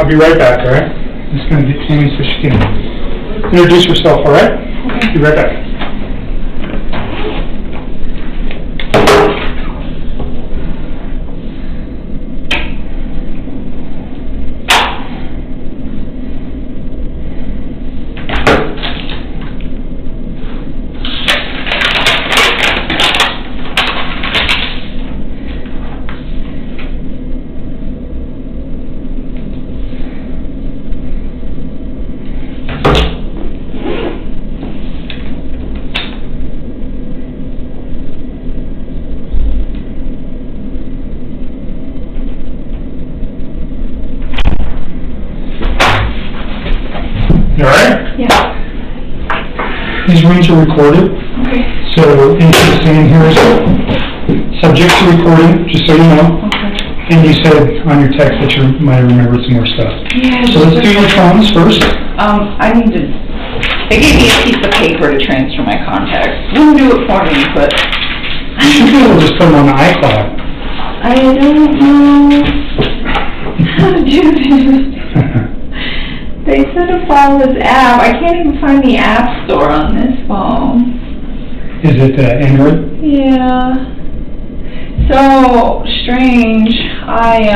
I'll be right back, all right? I'm just going to get Tammy so she can introduce herself, all right? Okay. Be right back. These rooms are recorded. Okay. So anything here is subject to recording, just so you know. Okay. And you said on your text that you might have remembered some more stuff. Yeah. So let's do your phones first. I need to. They gave me a piece of paper to transfer my contacts. Wouldn't do it for me, but. We'll just put them on the iCloud. I don't know how to do this. They said to follow this app. I can't even find the app store on this phone. Is it Android? Yeah. So strange. I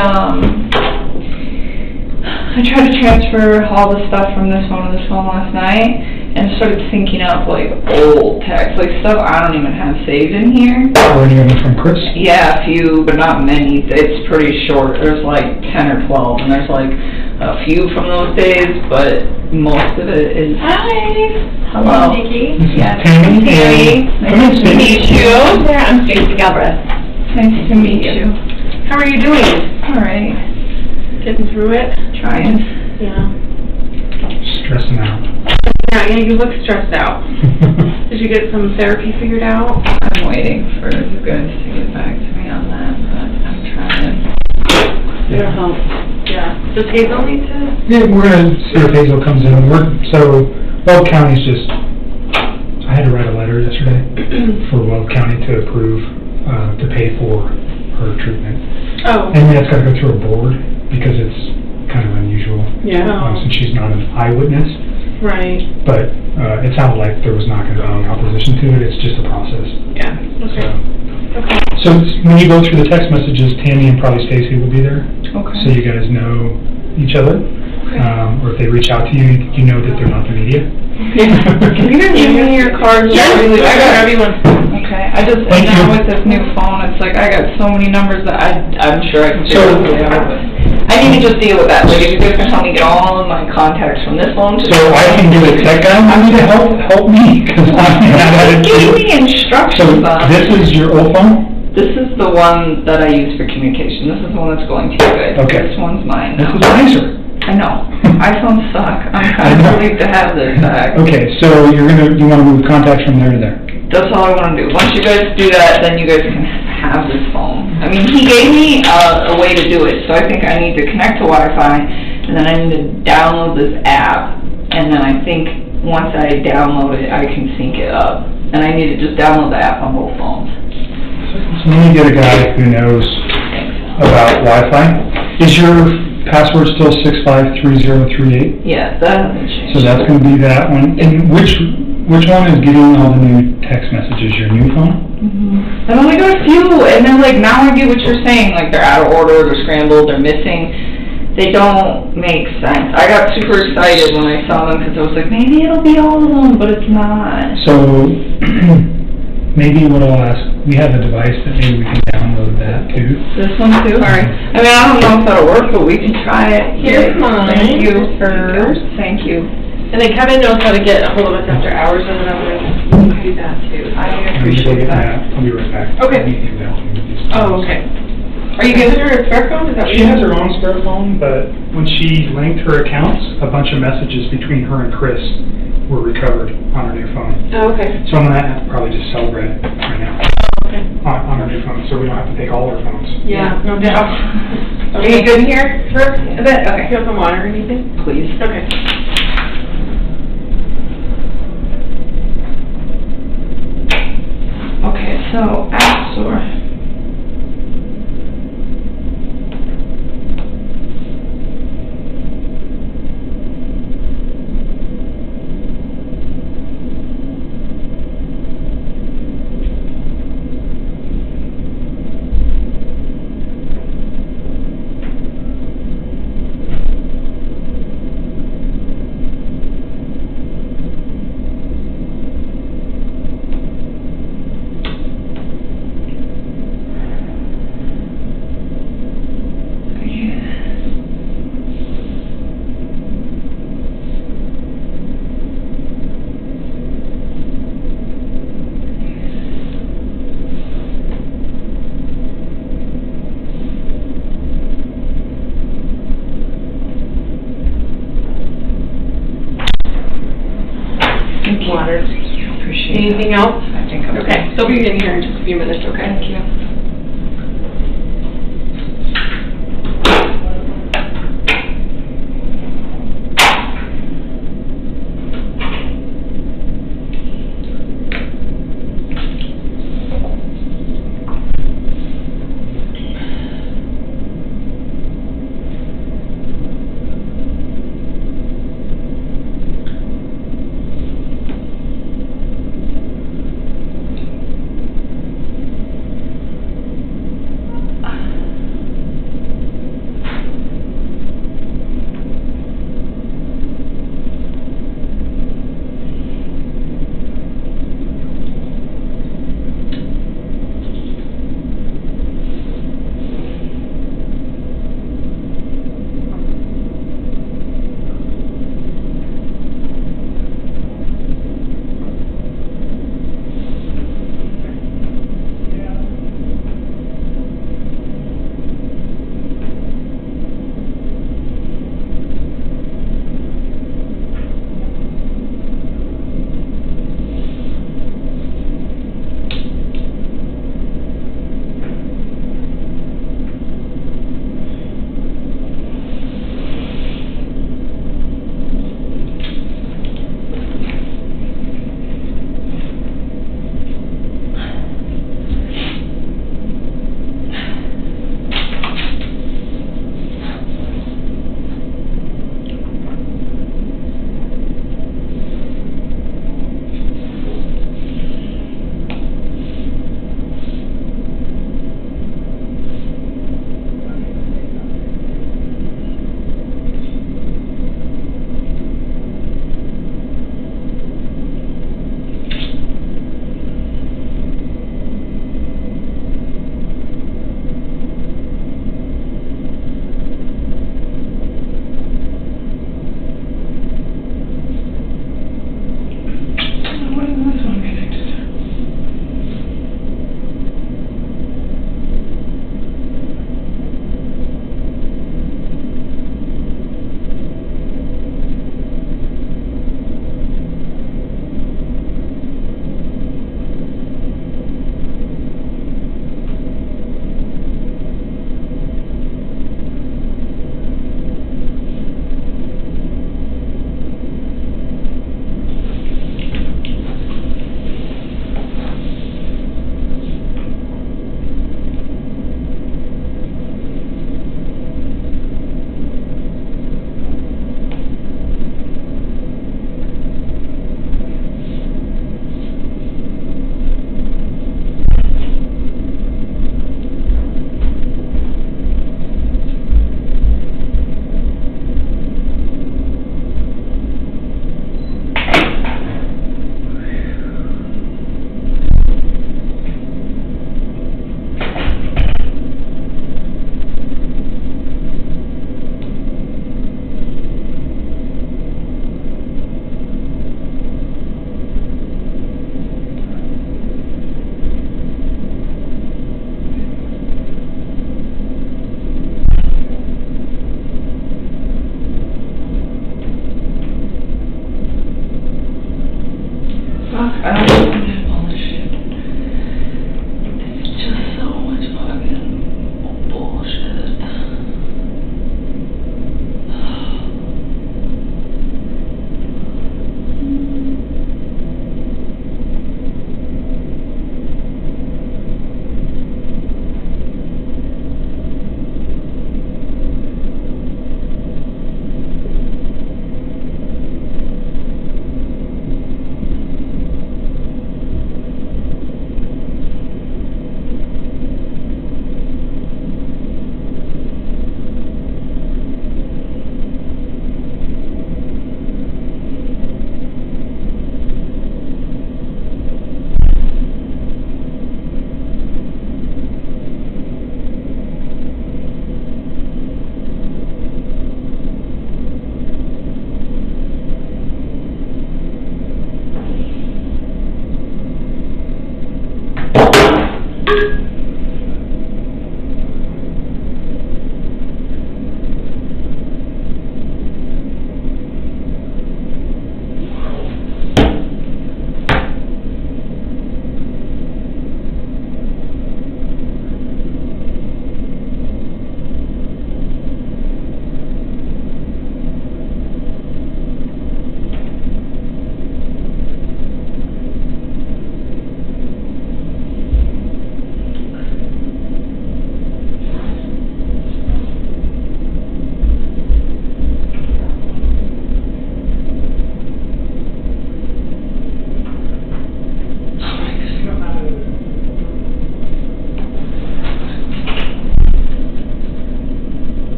tried to transfer all the stuff from this phone to this phone last night, and started syncing up like old text, like stuff I don't even have saved in here. Or any of them from Chris? Yeah, a few, but not many. It's pretty short. There's like 10 or 12, and there's like a few from those days, but most of it is. Hi. Hello. Nikki. Yes. Tammy. Nice to meet you. Yeah, I'm Stacy Galbraith. Nice to meet you. How are you doing? All right. Getting through it? Trying. Yeah. Stressing out. Yeah, you look stressed out. Did you get some therapy figured out? I'm waiting for you guys to get back to me on that, but I'm trying. It'll help. Yeah. Does Hazel need to? Yeah, we're going to see if Hazel comes in. So, Weld County's just, I had to write a letter yesterday for Weld County to approve, to pay for her treatment. Oh. And that's got to go through a board because it's kind of unusual. Yeah. Since she's not an eyewitness. Right. But it sounded like there was not going to be any opposition to it. It's just a process. Yeah. Okay. Okay. So when you go through the text messages, Tammy and probably Stacy will be there. Okay. So you guys know each other. Okay. Or if they reach out to you, you know that they're not the media. Yeah. Can you give me your cards? Yeah. I got everyone. Okay. I just, and now with this new phone, it's like I got so many numbers that I'm sure I can figure it out. I need to just deal with that. Like, if you guys can help me get all of my contacts from this phone to so I can do a tech guy. I need to help me because I'm give me instructions. So this is your old phone? This is the one that I use for communication. This is the one that's going to you guys. Okay. This one's mine now. This is nicer. I know. iPhones suck. I'm kind of relieved to have this back. Okay, so you want to move contacts from there to there? That's all I want to do. Once you guys do that, then you guys can have this phone. I mean, he gave me a way to do it, so I think I need to connect to Wi-Fi, and then I need to download this app, and then I think once I download it, I can sync it up. And I need to just download the app on both phones. So let me get a guy who knows about Wi-Fi. Is your password still 653038? Yes, that hasn't changed. So that's going to be that one. And which one is getting all the new text messages? Your new phone? Mm-hmm. I've only got a few, and then like now I get what you're saying. Like they're out of order, they're scrambled, they're missing. They don't make sense. I got super excited when I saw them because I was like, maybe it'll be all of them, but it's not. So maybe what I'll ask, we have a device that maybe we can download that too. This one too? All right. I mean, I don't know if that'll work, but we can try it. Here's mine. Thank you first. Thank you. And then Kevin knows how to get a hold of us after hours, and then I'm going to do that too. I appreciate that. I'll be right back. Okay. Oh, okay. Are you giving her a spare phone? Is that she has her own spare phone, but when she linked her accounts, a bunch of messages between her and Chris were recovered on her new phone. Oh, okay. So I'm going to have to probably just celebrate it right now. Okay. On her new phone, so we don't have to take all our phones. Yeah, no doubt. Okay. Are you good here for a bit? Okay. Do you have some water or anything? Please. Okay. Okay, so App Store. water. Appreciate it. Anything else? I think I'm... Okay, so we'll be in here in just a few minutes, okay? Thank you.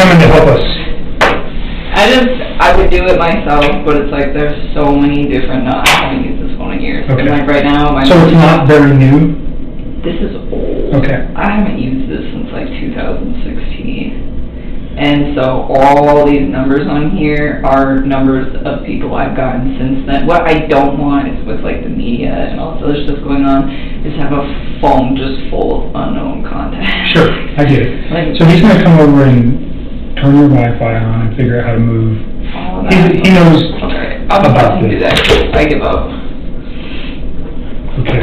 coming to help us. I would do it myself, but it's like, there's so many different, no, I haven't used this phone in years. Okay. And like right now, So it's not very new? This is old. Okay. I haven't used this since like 2016. And so all these numbers on here are numbers of people I've gotten since then. What I don't want is with like the media and all this other stuff going on, is have a phone just full of unknown contacts. Sure, I get it. Like, So he's gonna come over and turn your Wi-Fi on and figure out how to move. all of that. He knows Okay, I'll about let him do this. that. I give up. Okay.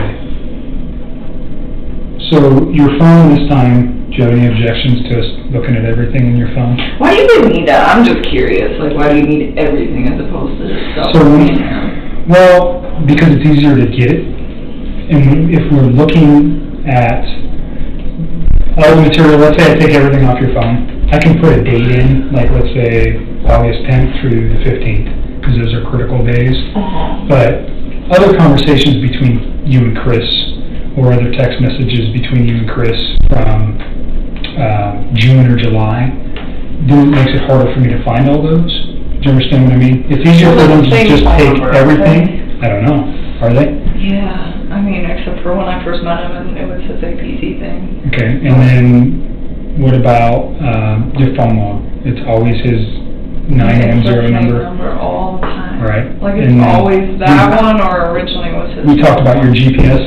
So your phone this time, do you have any objections to us looking at everything in your phone? Why do you even need that? I'm just curious. Like, why do you need everything as opposed to just stuff So, in there? well, because it's easier to get it. And if we're looking at all the material, let's say I take everything off your phone, I can put a date in, like let's say August 10th through the 15th, because those are critical days. But other conversations between you and Chris, or other text messages between you and Chris from June or July, then it makes it harder for me to find all those. Do you understand what I mean? It's easier for them to just take everything. I don't know. Are they? Yeah, I mean, except for when I first met him and it was his APC thing. Okay, and then what about your phone log? It's always his 910 number? All the time. Right. Like, it's And then always that one, or originally was his... We talked about your GPS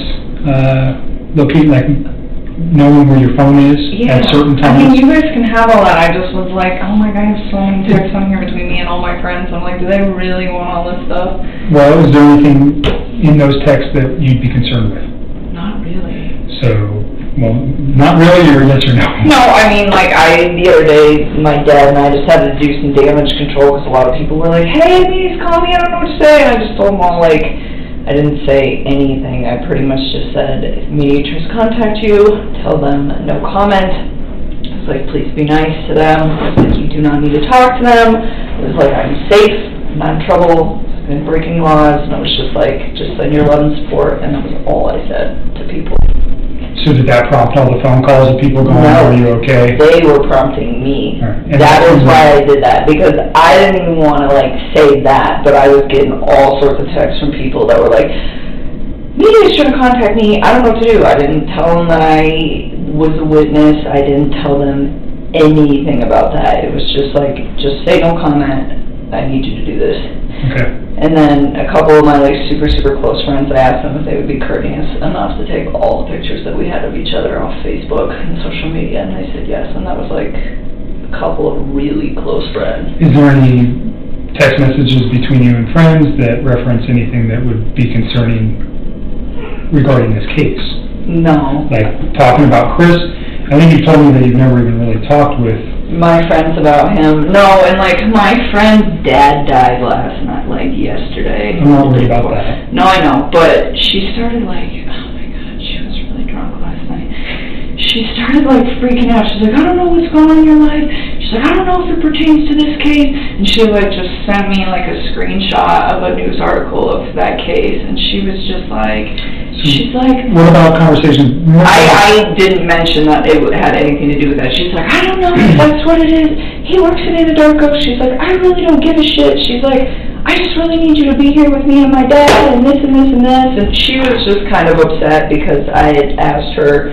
locating, like knowing where your phone is at certain I mean, times. you guys can have all that. I just was like, oh my God, I have so many texts on here between me and all my friends. I'm like, do they really want all this stuff? Well, is there anything in those texts that you'd be concerned with? Not really. So, well, not really, or yes or no? No, I mean, like, the other day, my dad and I just had to do some damage control because a lot of people were like, hey, please call me, I don't know what to say. And I just told them all, like, I didn't say anything. I pretty much just said, if mediators contact you, tell them no comment. I was like, please be nice to them. I was like, you do not need to talk to them. I was like, I'm safe, I'm not in trouble, I've been breaking laws. And I was just like, just send your love and support. And that was all I said to people. So did that prompt all the phone calls of people going, No. are you okay? They were prompting me. Right. And That that is was why I did that, because I didn't even want to, like, say that, but I was getting all sorts of texts from people that were like, media shouldn't contact me, I don't know what to do. I didn't tell them that I was a witness, I didn't tell them anything about that. It was just like, just say no comment, I need you to do this. Okay. And then a couple of my, like, super, super close friends, I asked them if they would be courteous enough to take all the pictures that we had of each other off Facebook and social media, and they said yes, and that was, like, a couple of really close friends. Is there any text messages between you and friends that reference anything that would be concerning regarding this case? No. Like, talking about Chris, I think you told me that you've never even really talked with... My friends about him, no, and, like, my friend's dad died last night, like, yesterday. I'm not worried about that. No, I know, but she started, like, oh my God, she was really drunk last night. She started, like, freaking out. She's like, I don't know what's going on in your life. She's like, I don't know if it pertains to this case. And she, like, just sent me, like, a screenshot of a news article of that case, and she was just like, she's like... What about conversations? I didn't mention that it had anything to do with that. She's like, I don't know if that's what it is. He works at Anadarko. She's like, I really don't give a shit. She's like, I just really need you to be here with me and my dad and this and this and this. And she was just kind of upset because I had asked her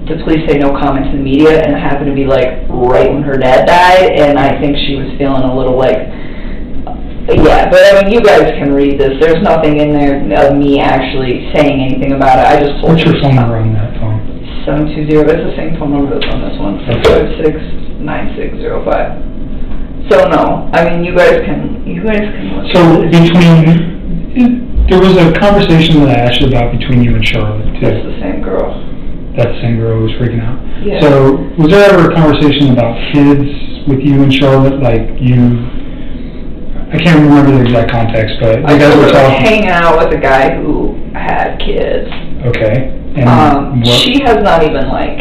to please say no comment to the media, and it happened to be, like, right when her dad died, and I think she was feeling a little, like, yeah, but I mean, you guys can read this. There's nothing in there of me actually saying anything about it. I just told What's your phone number on that phone? 720, it's the same phone number that's on this one, 656-9605. So no, I mean, you guys can look So at this. there was a conversation that I asked you about between you and Charlotte, too. That's the same girl. That's the same girl who was freaking out. Yeah. So, was there ever a conversation about kids with you and Charlotte, like you... I can't remember the exact context, but you guys were talking... hanging out with a guy who had kids. Okay. And what... She has not even, like,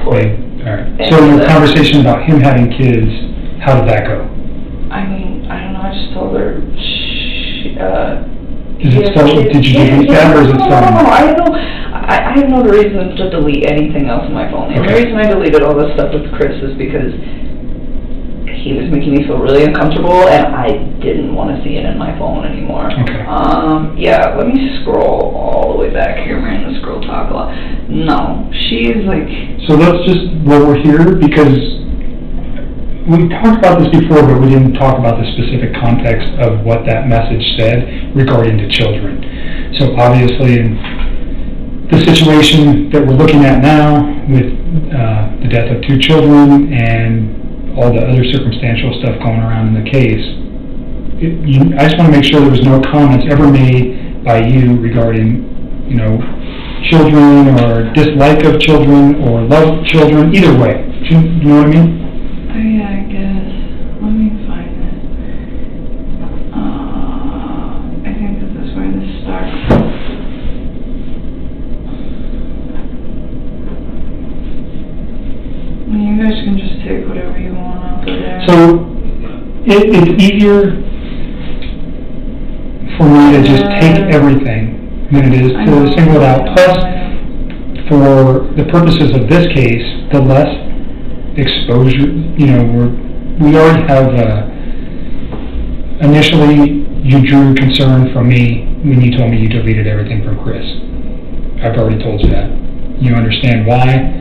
put... Wait, all right. So the conversation about him having kids, how did that go? I mean, I don't know, I just told her, Is it still, did you delete that, or is it still? No, I have no reason to delete anything else on my phone. And the Okay. reason I deleted all this stuff with Chris is because he was making me feel really uncomfortable, and I didn't want to see it in my phone anymore. Okay. Yeah, let me scroll all the way back here. We're in the scroll talk a lot. No, she's like... So let's just, while we're here, because we talked about this before, but we didn't talk about the specific context of what that message said regarding to children. So obviously, in the situation that we're looking at now, with the death of 2 children and all the other circumstantial stuff going around in the case, I just want to make sure there was no comments ever made by you regarding, children or dislike of children or love of children, either way. Do you know what I mean? Oh yeah, I guess. Let me find it. I think this is where this starts. You guys can just take whatever you want out of there. So, it's easier for me to just take everything than it is to single it out. Plus, for the purposes of this case, the less exposure, we already have, initially, you drew concern from me when you told me you deleted everything from Chris. I've already told you that. You understand why.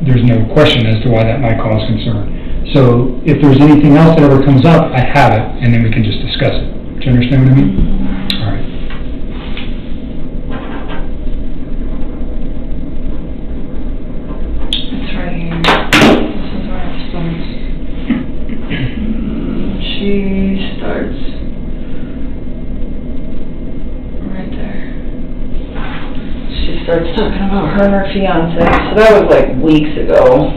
There's no question as to why that might cause concern. So if there's anything else that ever comes up, I have it, and then we can just discuss it. Do you understand what I mean? All right. It's right here. This is where it starts. She starts right there. She starts talking about her and her fiance. So that was like weeks ago.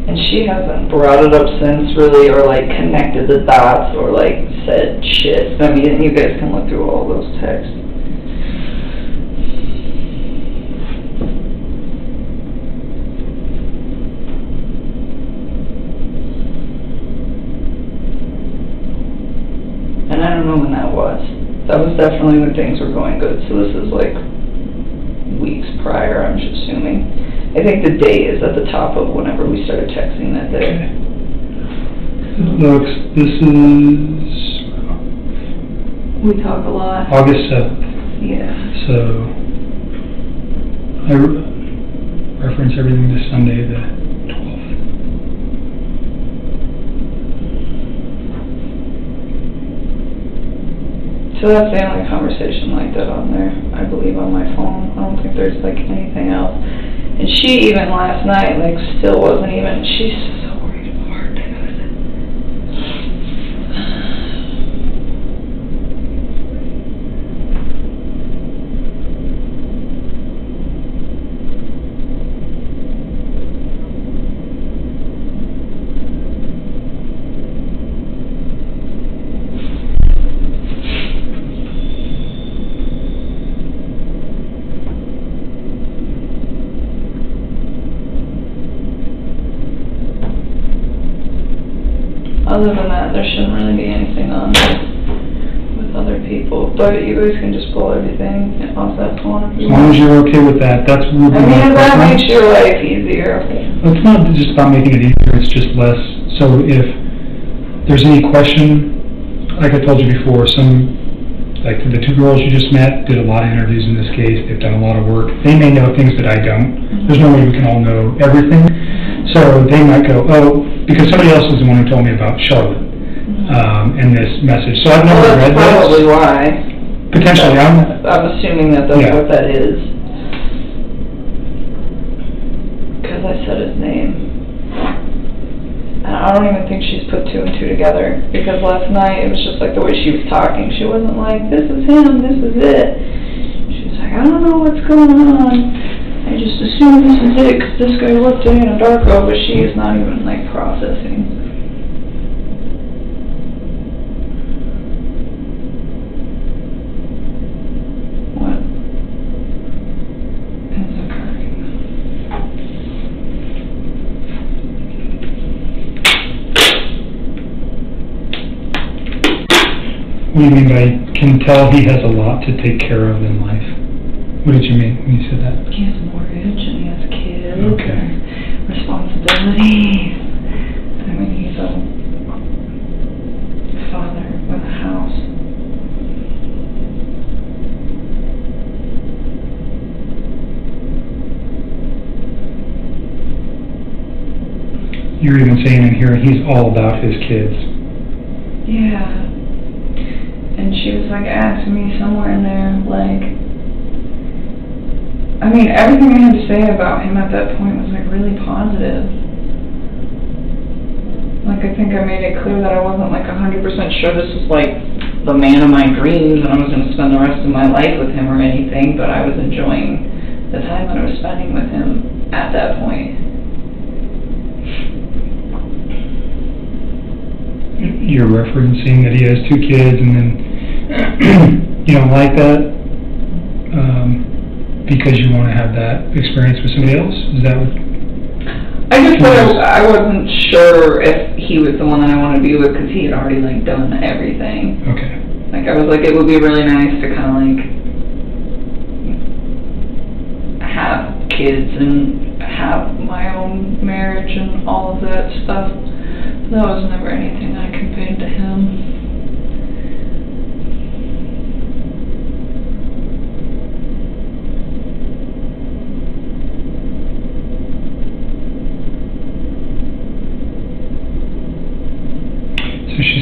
And she hasn't brought it up since, really, or like connected the dots, or like said shit. I mean, you guys can look through all those texts. And I don't know when that was. That was definitely when things were going good, so this is like weeks prior, I'm just assuming. I think the date is at the top of whenever we started texting that day. Looks, this is We talk a lot. August 7th. Yeah. So, I reference everything to Sunday the 12th. So that's the only conversation like that on there, I believe, on my phone. I don't think there's like anything else. And she even last night, like, still wasn't even, she's so worried about her dad. Other than that, there shouldn't really be anything on with other people. But you guys can just pull everything off that phone if you As long as want. you're okay with that, that's really I mean, if that preference. makes your life easier. It's not just about making it easier, it's just less. So if there's any question, like I told you before, like the 2 girls you just met did a lot of interviews in this case, they've done a lot of work. They may know things that I don't. There's no way we can all know everything. So they might go, oh, because somebody else is the one who told me about Charlotte, and this message. So I've never read this. That's probably why. Potentially, I'm assuming that that's Yeah. what that is. Because I said his name. And I don't even think she's put 2 and 2 together. Because last night, it was just like the way she was talking. She wasn't like, this is him, this is it. She was like, I don't know what's going on. I just assume this is it, because this guy looked in a Darko, but she is not even, like, processing. What is occurring? What do you mean by, can tell he has a lot to take care of in life? What did you mean when you said that? He has a mortgage and he has kids. Okay. And responsibilities. I mean, he's a father with a house. You're even saying in here, he's all about his kids. Yeah. And she was like asking me somewhere in there, like, I mean, everything I had to say about him at that point was like really positive. Like, I think I made it clear that I wasn't like 100% sure this was like the man of my dreams and I was going to spend the rest of my life with him or anything, but I was enjoying the time that I was spending with him at that point. You're referencing that he has 2 kids and then you don't like that because you want to have that experience with somebody else? Is that what? I just I wasn't sure if he was the one that I wanted to be with because he had already like done everything. Okay. Like I was like, it would be really nice to kind of like have kids and have my own marriage and all of that stuff. That was never anything I conveyed to him.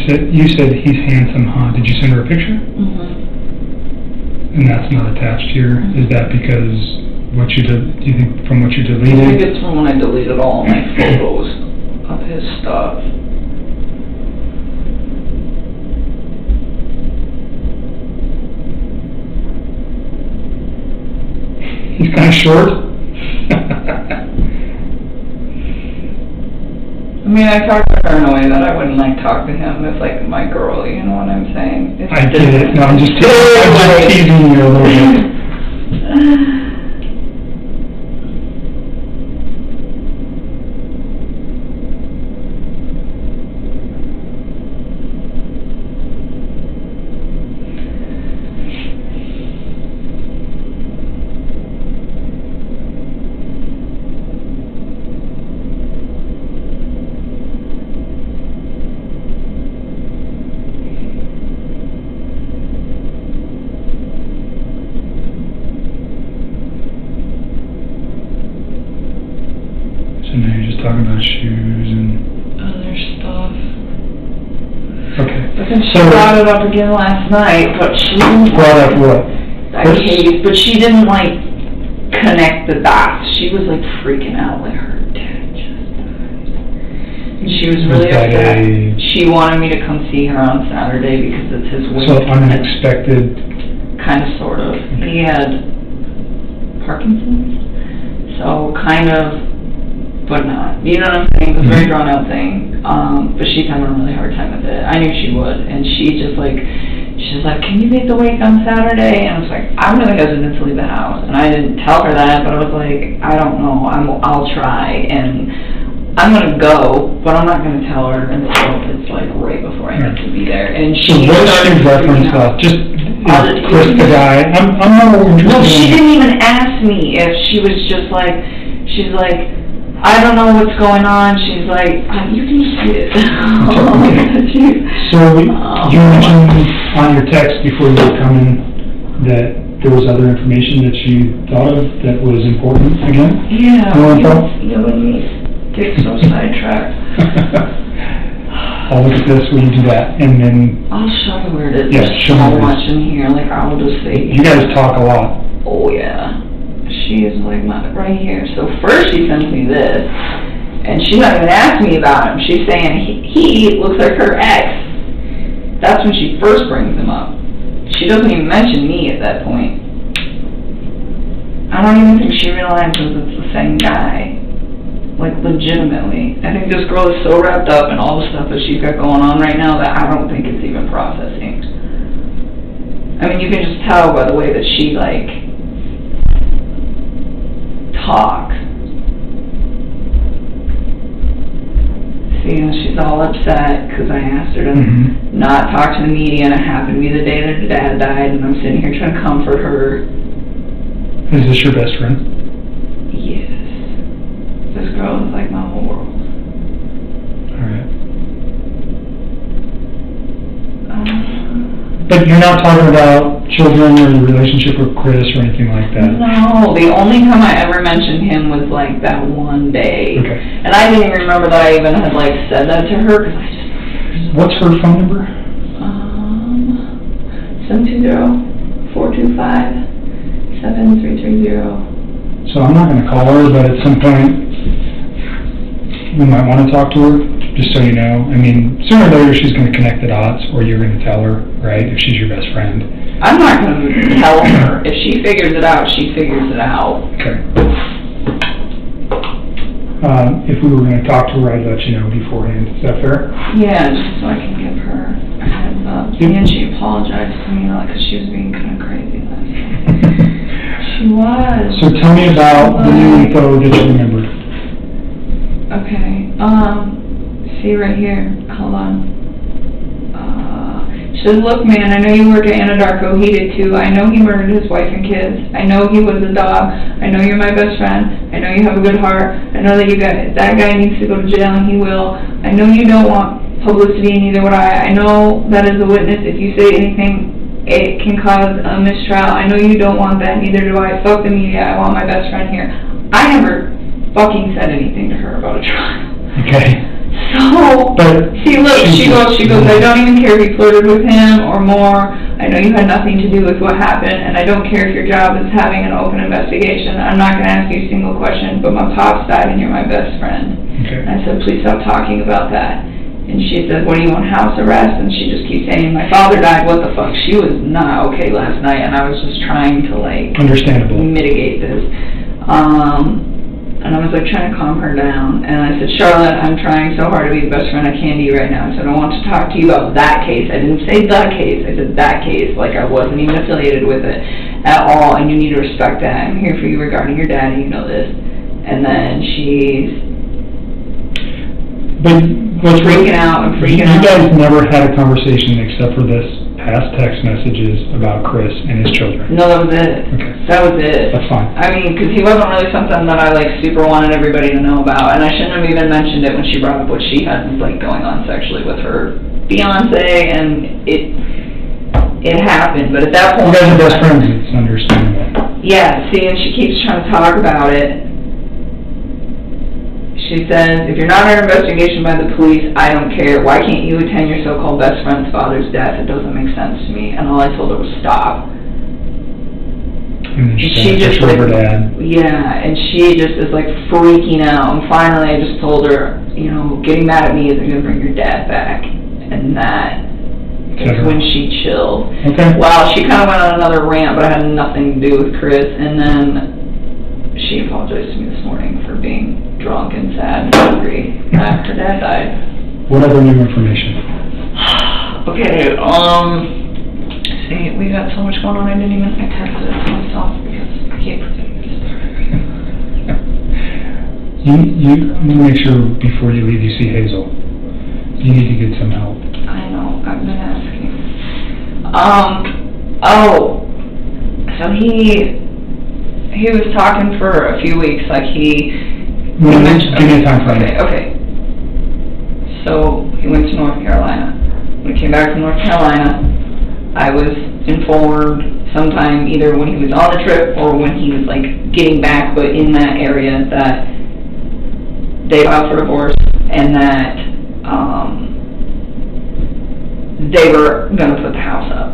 So you said he's handsome, huh? Did you send her a picture? Mm-hmm. And that's not attached here? Mm-hmm. Is that because what do you think from what you deleted? I think it's from when I deleted all my photos of his stuff. He's kind of short. I mean, I talk to her in a way that I wouldn't like talk to him if like my girl, you know what I'm saying? It's I get it. No, I'm just teasing you a little bit. So now you're just talking about shoes and other stuff. Okay. But then she brought it up again last night, but she didn't brought up what? That case, but she didn't like connect the dots. She was like freaking out, like her dad just died. And she was really upset. She wanted me to come see her on Saturday because it's his wedding. So unexpected. Kind of, sort of. He had Parkinson's, so kind of. But not. You know what I'm saying? It was a very drawn out thing. But she's having a really hard time with it. I knew she would. And she's like, can you make the wake on Saturday? And I was like, I'm really hesitant to leave the house. And I didn't tell her that, but I was like, I don't know. I'll try. And I'm going to go, but I'm not going to tell her until it's like right before I have to be there. And she so what started reference off? Just Chris the guy. I'm not interested. Well, she didn't even ask me if she was just like, she's like, I don't know what's going on. She's like, you can see it. So you mentioned on your text before you were coming that there was other information that you thought of that was important again? Yeah. You and me get so sidetracked. I'll look at this when you do that, and then I'll show you where it is. Yeah, show me so much in here. Like I'll just say. You guys talk a lot. Oh yeah. She is like not right here. So first she sends me this, and she's not even asking me about him. She's saying he looks like her ex. That's when she first brings him up. She doesn't even mention me at that point. I don't even think she realizes it's the same guy. Like legitimately. I think this girl is so wrapped up in all the stuff that she's got going on right now that I don't think it's even processing. I mean, you can just tell by the way that she like talk. See, and she's all upset because I asked her to Mhm. not talk to the media, and it happened to be the day that her dad died, and I'm sitting here trying to comfort her. Is this your best friend? Yes. This girl is like my whole world. Alright. But you're not talking about children or the relationship with Chris or anything like that? No, the only time I ever mentioned him was like that one day. Okay. And I didn't even remember that I even had like said that to her, because I just... What's her phone number? 720-425-7330. So I'm not gonna call her, but at some point, we might wanna talk to her, just so you know. I mean, sooner or later, she's gonna connect the dots, or you're gonna tell her, right, if she's your best friend. I'm not going to tell her. If she figures it out, she figures it out. Okay. If we were gonna talk to her, I'd let you know beforehand. Is that fair? Yeah, just so I can give her a heads up. And she apologized to me, like, because she was being kind of crazy last night. She was. So tell me about the new info that you remembered. Okay, see right here, hold on. She says, look man, I know you work at Anadarko, he did too. I know he murdered his wife and kids. I know he was a dog. I know you're my best friend. I know you have a good heart. I know that that guy needs to go to jail, and he will. I know you don't want publicity, and neither would I. I know that as a witness, if you say anything, it can cause a mistrial. I know you don't want that, neither do I. Fuck the media, I want my best friend here. I never fucking said anything to her about a trial. Okay. So, see, look, she goes, I don't even care if you flirted with him or more. I know you had nothing to do with what happened, and I don't care if your job is having an open investigation. I'm not going to ask you a single question, but my pops died and you're my best friend. Okay. And I said, please stop talking about that. And she said, what do you want, house arrest? And she just keeps saying, my father died, what the fuck? She was not okay last night, and I was just trying to, like, understandable, mitigate this. And I was like trying to calm her down, and I said, Charlotte, I'm trying so hard to be the best friend I can to you right now, so I don't want to talk to you about that case. I didn't say the case, I said that case, like I wasn't even affiliated with it at all, and you need to respect that. I'm here for you regarding your dad, and you know this. And then she's freaking out and freaking out. You guys never had a conversation except for this past text messages about Chris and his children? No, that was it. Okay. That was it. That's fine. I mean, because he wasn't really something that I, like, super wanted everybody to know about, and I shouldn't have even mentioned it when she brought up what she had, like, going on sexually with her fiancé, and it happened, but at that point... You guys are best friends, it's understandable. Yeah, see, and she keeps trying to talk about it. She says, if you're not under investigation by the police, I don't care. Why can't you attend your so-called best friend's father's death? It doesn't make sense to me. And all I told her was stop. And then she just like, her dad. yeah, and she just is like freaking out. And finally I just told her, you know, getting mad at me isn't going to bring your dad back. And that is when she chilled. Okay. Well, she kind of went on another rant, but it had nothing to do with Chris. And then she apologized to me this morning for being drunk and sad and angry after Dad died. What other new information? Okay, see, we got so much going on, I texted it to myself because I can't forget this. You need to make sure before you leave you see Hazel. You need to get some help. I know, I've been asking. So he was talking for a few weeks, like he mentioned... Give me a time frame. Okay. So, he went to North Carolina. When he came back from North Carolina, I was informed sometime either when he was on the trip or when he was, like, getting back, but in that area, that they filed for divorce and that they were going to put the house up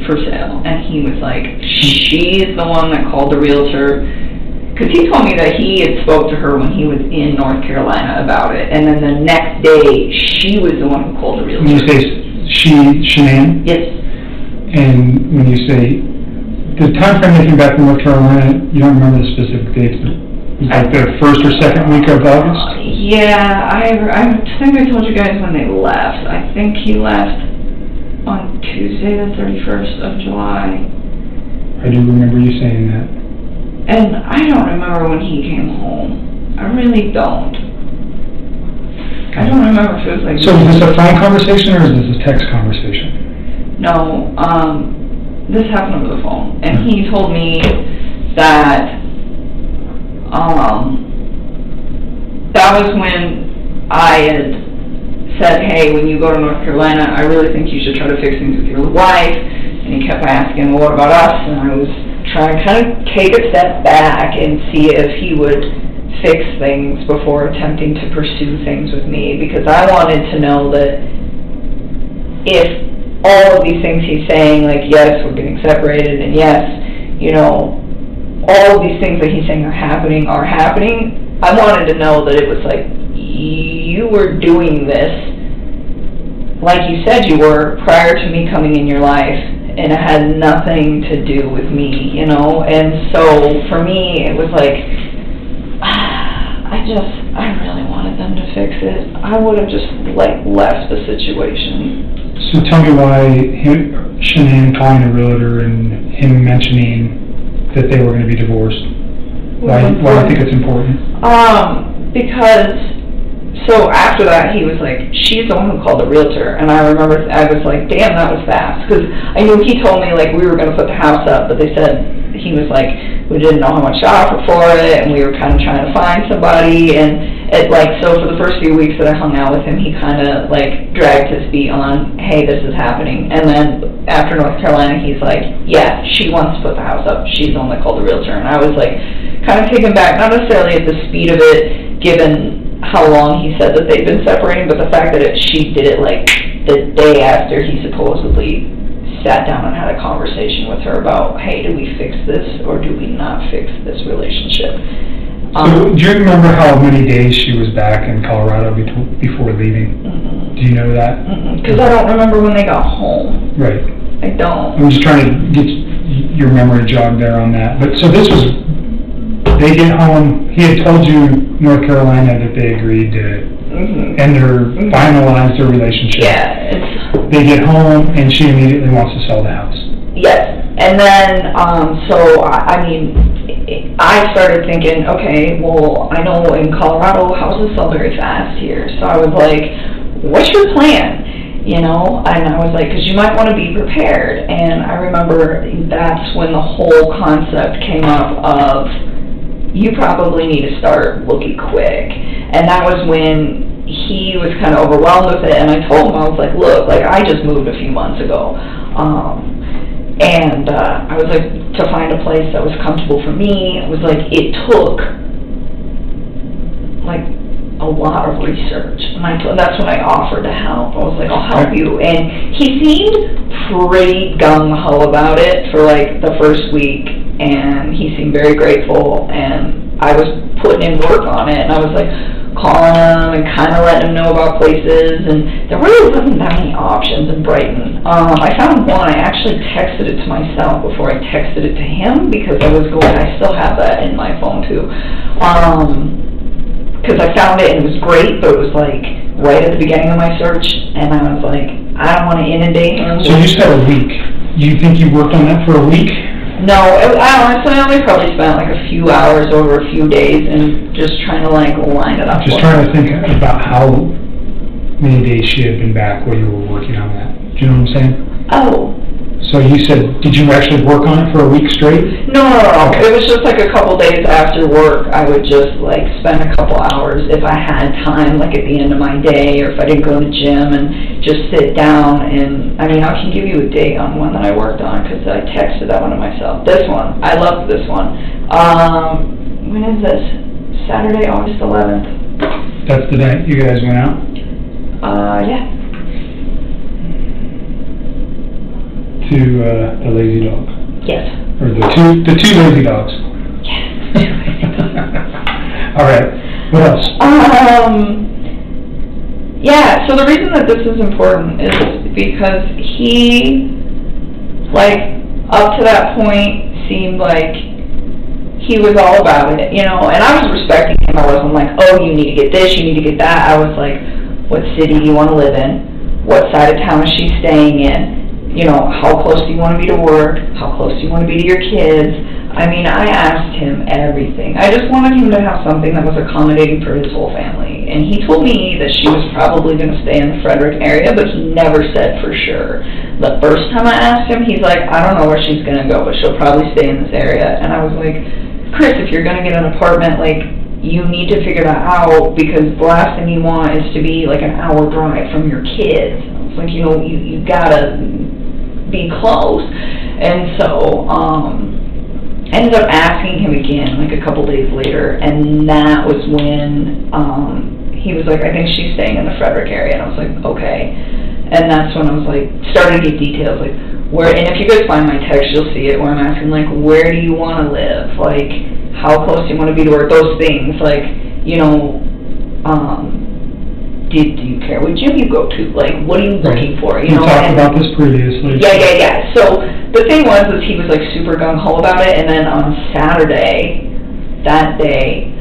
for sale. And he was like, she's the one that called the realtor. Because he told me that he had spoke to her when he was in North Carolina about it. And then the next day, she was the one who called the realtor. When you say Shanann? Yes. And when you say, the time frame they came back from North Carolina, you don't remember the specific dates, but it was like the first or second week of August? Yeah, I think I told you guys when they left. I think he left on Tuesday the 31st of July. I do remember you saying that. And I don't remember when he came home. I really don't. I don't remember if it was like... So is this a phone conversation or is this a text conversation? No, this happened over the phone, and he told me that, that was when I had said, hey, when you go to North Carolina, I really think you should try to fix things with your wife, and he kept asking, well, what about us? And I was trying to kind of take a step back and see if he would fix things before attempting to pursue things with me, because I wanted to know that if all of these things he's saying, like, yes, we're getting separated, and yes, you know, all of these things that he's saying are happening, I wanted to know that it was like, you were doing this like you said you were prior to me coming in your life, and it had nothing to do with me, you know. And so for me, it was like, I really wanted them to fix it. I would have just, like, left the situation. So tell me why Shanann calling a realtor and him mentioning that they were going to be divorced. Why I think it's important? Because, so after that, he was like, she's the one who called the realtor. And I remember, I was like, damn, that was fast. Because I knew he told me, like, we were going to put the house up, but they said, he was like, we didn't know how much to offer for it, and we were kind of trying to find somebody. And it, like, so for the first few weeks that I hung out with him, he kind of, like, dragged his feet on, hey, this is happening. And then after North Carolina, he's like, yeah, she wants to put the house up. She's the one that called the realtor. And I was, like, kind of taken back, not necessarily at the speed of it, given how long he said that they'd been separating, but the fact that she did it, like, the day after he supposedly sat down and had a conversation with her about, hey, do we fix this or do we not fix this relationship? So do you remember how many days she was back in Colorado before leaving? Do you know that? Because I don't remember when they got home. Right. I don't. I'm just trying to get your memory jogged there on that. But so this was, they get home, he had told you, North Carolina, that they agreed to end their, finalize their relationship. Yeah. They get home and she immediately wants to sell the house. Yes. And then, so, I mean, I started thinking, okay, well, I know in Colorado, houses sell very fast here. So I was like, what's your plan? You know, and I was like, because you might want to be prepared. And I remember that's when the whole concept came up of, you probably need to start looking quick. And that was when he was kind of overwhelmed with it. And I told him, I was like, look, like, I just moved a few months ago. And I was like, to find a place that was comfortable for me, it was like, it took, like, a lot of research. And that's when I offered to help. I was like, I'll help you. And he seemed pretty gung-ho about it for, like, the first week. And he seemed very grateful. And I was putting in work on it. And I was like, calling him and kind of letting him know about places, and there really wasn't that many options in Brighton. I found one. I actually texted it to myself before I texted it to him, because I still have that in my phone too. Because I found it and it was great, but it was like right at the beginning of my search, and I was like, I don't want to inundate him. So you said a week. You think you worked on that for a week? No, I only probably spent like a few hours over a few days and just trying to like line it up. Just trying to think about how many days she had been back while you were working on that. Do you know what I'm saying? Oh. So you said, did you actually work on it for a week straight? No. Okay. It was just like a couple days after work. I would just like spend a couple hours if I had time, like at the end of my day, or if I didn't go to the gym, and just sit down. And I mean, I can give you a date on one that I worked on, because I texted that one to myself. This one, I loved this one. When is this? Saturday, August 11th. That's the night you guys went out? Yeah. To the lazy dog. Yes. Or the two lazy dogs. Yes. All right. What else? Yeah, so the reason that this is important is because he, like, up to that point, seemed like he was all about it, you know, and I was respecting him. I wasn't like, oh, you need to get this, you need to get that. I was like, what city do you want to live in? What side of town is she staying in? You know, how close do you want to be to work? How close do you want to be to your kids? I mean, I asked him everything. I just wanted him to have something that was accommodating for his whole family. And he told me that she was probably going to stay in the Frederick area, but he never said for sure. The first time I asked him, he's like, I don't know where she's going to go, but she'll probably stay in this area. And I was like, Chris, if you're going to get an apartment, like, you need to figure that out, because the last thing you want is to be like an hour drive from your kids. It's like, you know, you gotta be close. And so, I ended up asking him again, like a couple days later, and that was when, he was like, I think she's staying in the Frederick area, and I was like, okay. And that's when I was like, starting to get details, like, where, and if you guys find my text, you'll see it, where I'm asking, like, where do you want to live? Like, how close do you want to be to work? Those things, like, you know, do you care what gym you go to? Like, what are you looking for? You know, talked about this previously. Yeah. So the thing was he was like super gung-ho about it, and then on Saturday, that day,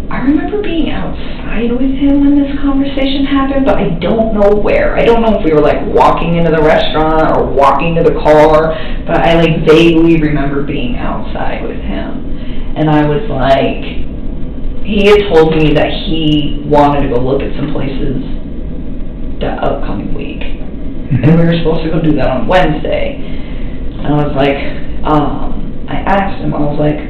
I remember being outside with him when this conversation happened, but I don't know where. I don't know if we were like walking into the restaurant or walking to the car, but I like vaguely remember being outside with him. And I was like, he had told me that he wanted to go look at some places the upcoming week. And we were supposed to go do that on Wednesday. And I was like, I asked him, I was like,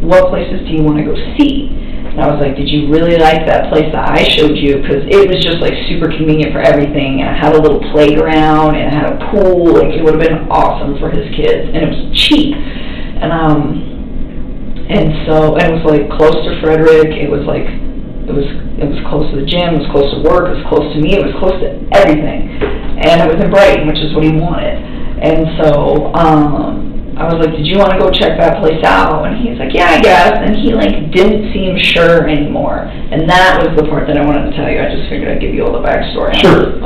what places do you want to go see? And I was like, did you really like that place that I showed you? Because it was just like super convenient for everything. And it had a little playground and it had a pool. Like, it would have been awesome for his kids. And it was cheap. And so, and it was like close to Frederick. It was like, it was close to the gym. It was close to work. It was close to me. It was close to everything. And it was in Brighton, which is what he wanted. And so, I was like, did you want to go check that place out? And he's like, yeah, I guess. And he like didn't seem sure anymore. And that was the part that I wanted to tell you. I just figured I'd give you all the backstory. Sure.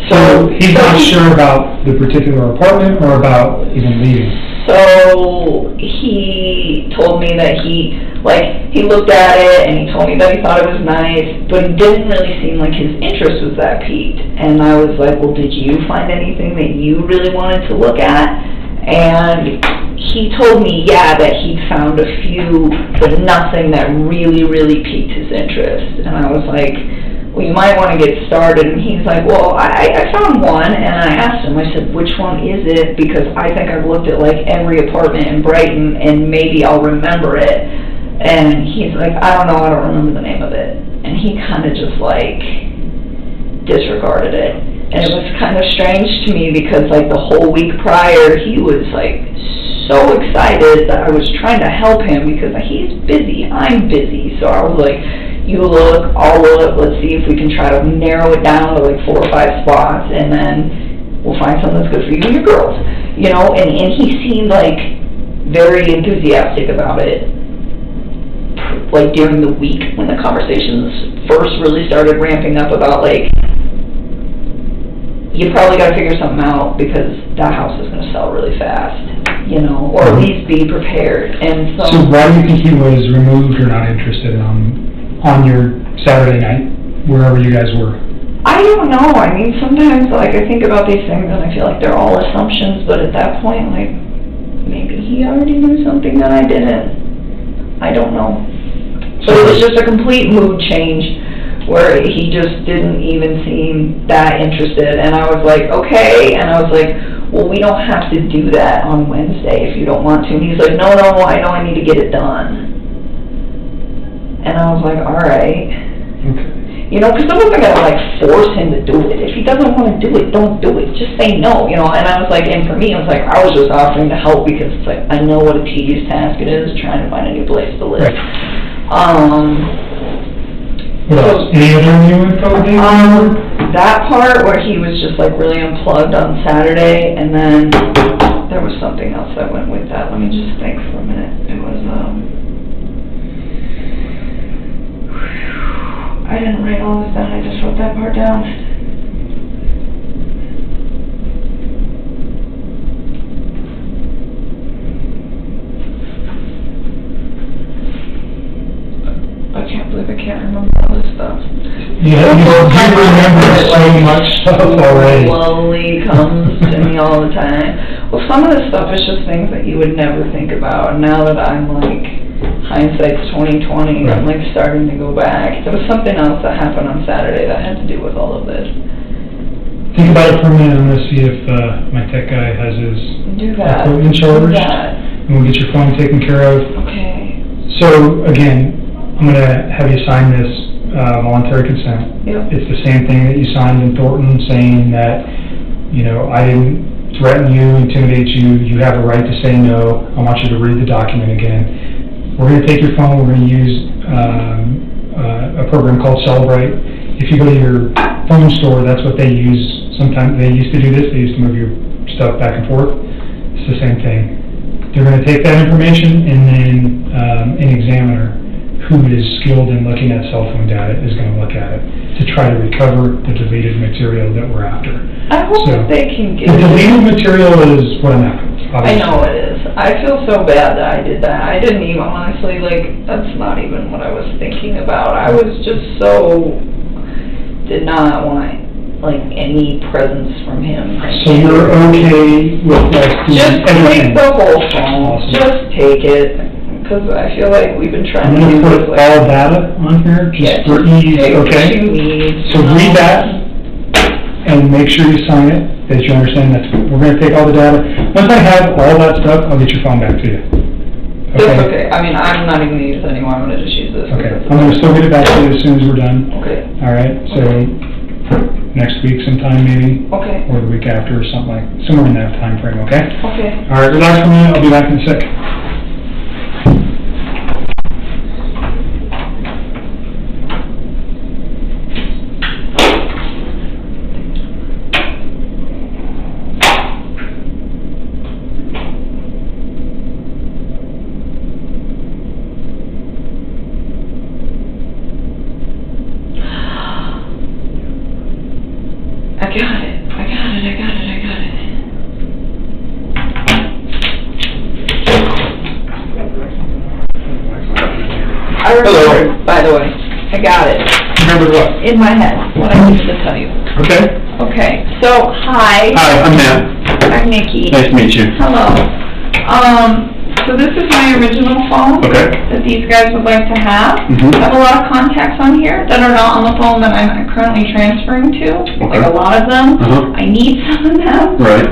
So he's not sure about the particular apartment or about even leaving? So he told me that he looked at it and he told me that he thought it was nice, but it didn't really seem like his interest was that piqued. And I was like, well, did you find anything that you really wanted to look at? And he told me, yeah, that he'd found a few, but nothing that really, really piqued his interest. And I was like, well, you might want to get started. And he's like, well, I found one, and I asked him, I said, which one is it? Because I think I've looked at like every apartment in Brighton, and maybe I'll remember it. And he's like, I don't know, I don't remember the name of it. And he kind of just like disregarded it. And it was kind of strange to me because like the whole week prior, he was like so excited that I was trying to help him because he's busy, I'm busy. So I was like, you look, I'll look, let's see if we can try to narrow it down to like 4 or 5 spots, and then we'll find something that's good for you and your girls. You know, and he seemed like very enthusiastic about it, like during the week when the conversations first really started ramping up about like, you probably got to figure something out because that house is going to sell really fast, you know, or at least be prepared. And so why do you think he was removed or not interested on your Saturday night, wherever you guys were? I don't know. I mean, sometimes like I think about these things and I feel like they're all assumptions, but at that point, like maybe he already knew something that I didn't. I don't know. But it was just a complete mood change, where he just didn't even seem that interested. And I was like, okay. And I was like, well, we don't have to do that on Wednesday if you don't want to. And he's like, no, I know I need to get it done. And I was like, all right. Okay. You know, because I wasn't going to like force him to do it. If he doesn't want to do it, don't do it. Just say no, you know. And I was like, and for me, I was like, I was just offering to help because it's like, I know what a tedious task it is trying to find a new place to live. Right. What else? Any other new info? That part where he was just like really unplugged on Saturday, and then there was something else that went with that. Let me just think for a minute. It was, I didn't write all this down, I just wrote that part down. I can't believe I can't remember all this stuff. Yeah, you remember so much stuff already. Slowly comes to me all the time. Well, some of this stuff is just things that you would never think about, and now that I'm like, hindsight's 20/20, I'm like starting to go back. There was something else that happened on Saturday that had to do with all of this. Think about it for a minute, and let's see if my tech guy has his equipment charged. Do that. And we'll get your phone taken care of. Okay. So, again, I'm going to have you sign this voluntary consent. Yep. It's the same thing that you signed in Thornton, saying that, you know, I didn't threaten you, intimidate you, you have a right to say no. I want you to read the document again. We're going to take your phone, we're going to use a program called Celebrate. If you go to your phone store, that's what they use. Sometimes they used to do this, they used to move your stuff back and forth. It's the same thing. They're going to take that information, and then an examiner who is skilled in looking at cell phone data is going to look at it to try to recover the deleted material that we're after. I hope that they can get the deleted material is what I'm after. I know it is. I feel so bad that I did that. I didn't even, honestly, like, that's not even what I was thinking about. I was just did not want, like, any presence from him. So you're okay with that? Just take the whole phone. Awesome. Just take it. Because I feel like we've been trying to I'm going to put like, all data on here, just for ease, okay? So read that, and make sure you sign it, that you understand that we're going to take all the data. Once I have all that stuff, I'll get your phone back to you. That's okay. I mean, I'm not even going to use it anymore. I'm going to just use this. Okay. I'm going to still get it back to you as soon as we're done. Okay. All right, so next week sometime maybe? Okay. Or the week after or something like, somewhere in that time frame, okay? Okay. All right, relax for a minute. I'll be back in a sec. Hello. By the way, I got it. Remember what? In my head, what I needed to tell you. Okay. Okay, so, hi. Hi, I'm Matt. I'm Nikki. Nice to meet you. Hello. So this is my original phone. Okay. That these guys would like to have. Mhm. I have a lot of contacts on here that are not on the phone that I'm currently transferring to. Like a lot of them. I need some of them. Right.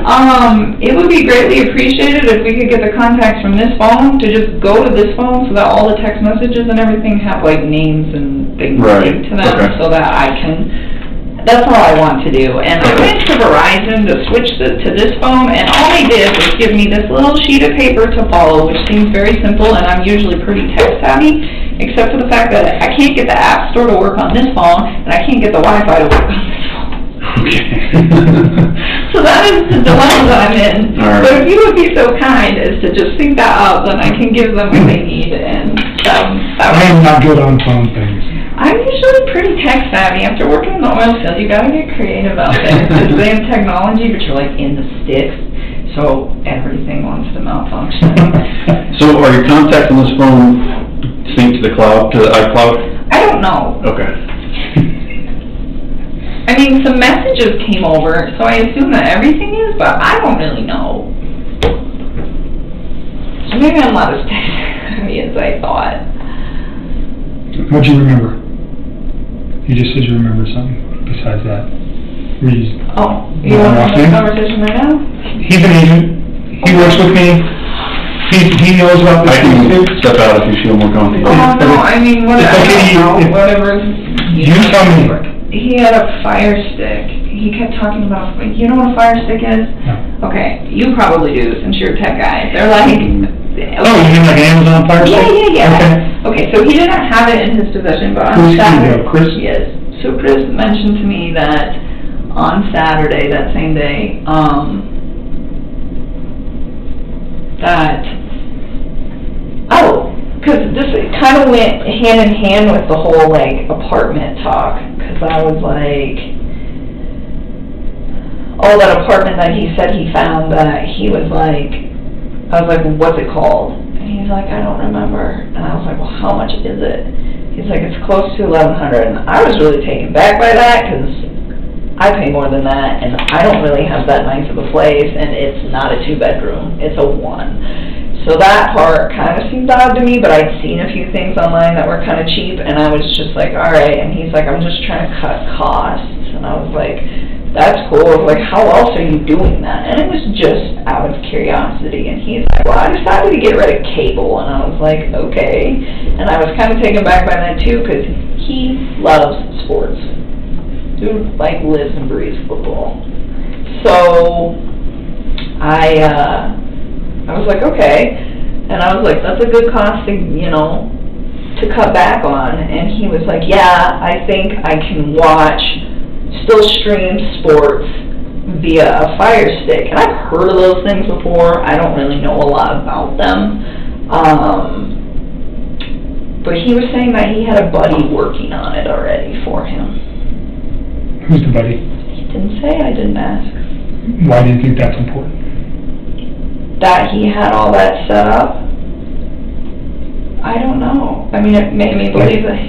It would be greatly appreciated if we could get the contacts from this phone to just go to this phone so that all the text messages and everything have like names and things Right. linked to them, Okay. so that I can. That's all I want to do. And I went to Verizon to switch to this phone, and all they did was give me this little sheet of paper to follow, which seems very simple, and I'm usually pretty tech savvy, except for the fact that I can't get the App Store to work on this phone, and I can't get the Wi-Fi to work on this phone. Okay. So that is the dilemma that I'm in. All right. But if you would be so kind as to just sync that up, then I can give them what they need, and I am not good on phone things. I'm usually pretty tech savvy. After working in the oil field, you gotta get creative out there. Because they have technology, but you're like in the sticks, so everything wants to malfunction. So are your contacts on this phone synced to the cloud, to the iCloud? I don't know. Okay. I mean, some messages came over, so I assume that everything is, but I don't really know. So maybe I'm not as tech savvy as I thought. What'd you remember? You just said you remembered something besides that. Oh, you want to have this conversation right now? He's an agent. He works with me. He knows about this. I can step out if you feel more comfortable. Oh, no, I mean, whatever. You tell me. He had a Fire Stick. He kept talking about, you know what a Fire Stick is? No. Okay, you probably do, since you're a tech guy. They're like... Oh, you mean like Amazon Fire Stick? Yeah. Okay, so he didn't have it in his possession, but on Saturday... Chris? Yes. So Chris mentioned to me that on Saturday, that same day, because this kind of went hand in hand with the whole, like, apartment talk, because I was like, oh, that apartment that he said he found, that he was like, I was like, what's it called? And he's like, I don't remember. And I was like, well, how much is it? He's like, it's close to $1,100. And I was really taken back by that, because I pay more than that, and I don't really have that nice of a place, and it's not a 2-bedroom, it's a 1. So that part kind of seemed odd to me, but I'd seen a few things online that were kind of cheap, and I was just like, all right, and he's like, I'm just trying to cut costs, and I was like, that's cool, like, how else are you doing that? And it was just out of curiosity, and he's like, well, I decided to get rid of cable, and I was like, okay, and I was kind of taken back by that too, because he loves sports. Dude, like, lives and breathes football. So, I was like, okay, and I was like, that's a good cost to, you know, to cut back on, and he was like, yeah, I think I can still stream sports via a Fire Stick, and I've heard of those things before. I don't really know a lot about them, but he was saying that he had a buddy working on it already for him. Who's the buddy? He didn't say, I didn't ask. Why do you think that's important? That he had all that set up? I don't know. I mean, it made me believe that...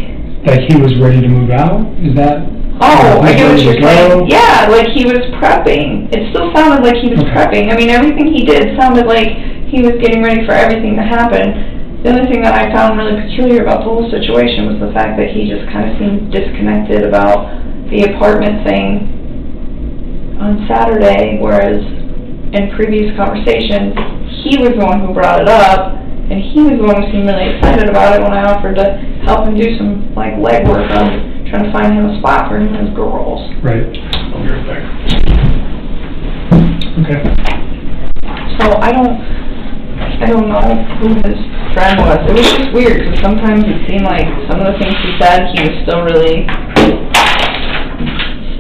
Like he was ready to move out? Is that... Oh, I get what you're saying. Go? Yeah, like he was prepping. It still sounded like he was prepping. I mean, everything he did sounded like he was getting ready for everything to happen. The only thing that I found really peculiar about the whole situation was the fact that he just kind of seemed disconnected about the apartment thing on Saturday, whereas in previous conversations, he was the one who brought it up, and he was the one who seemed really excited about it when I offered to help him do some, like, legwork on trying to find him a spot for him and his girls. Right. I'll be right back. Okay. So I don't know who his friend was. It was just weird, because sometimes it seemed like some of the things he said, he was still really...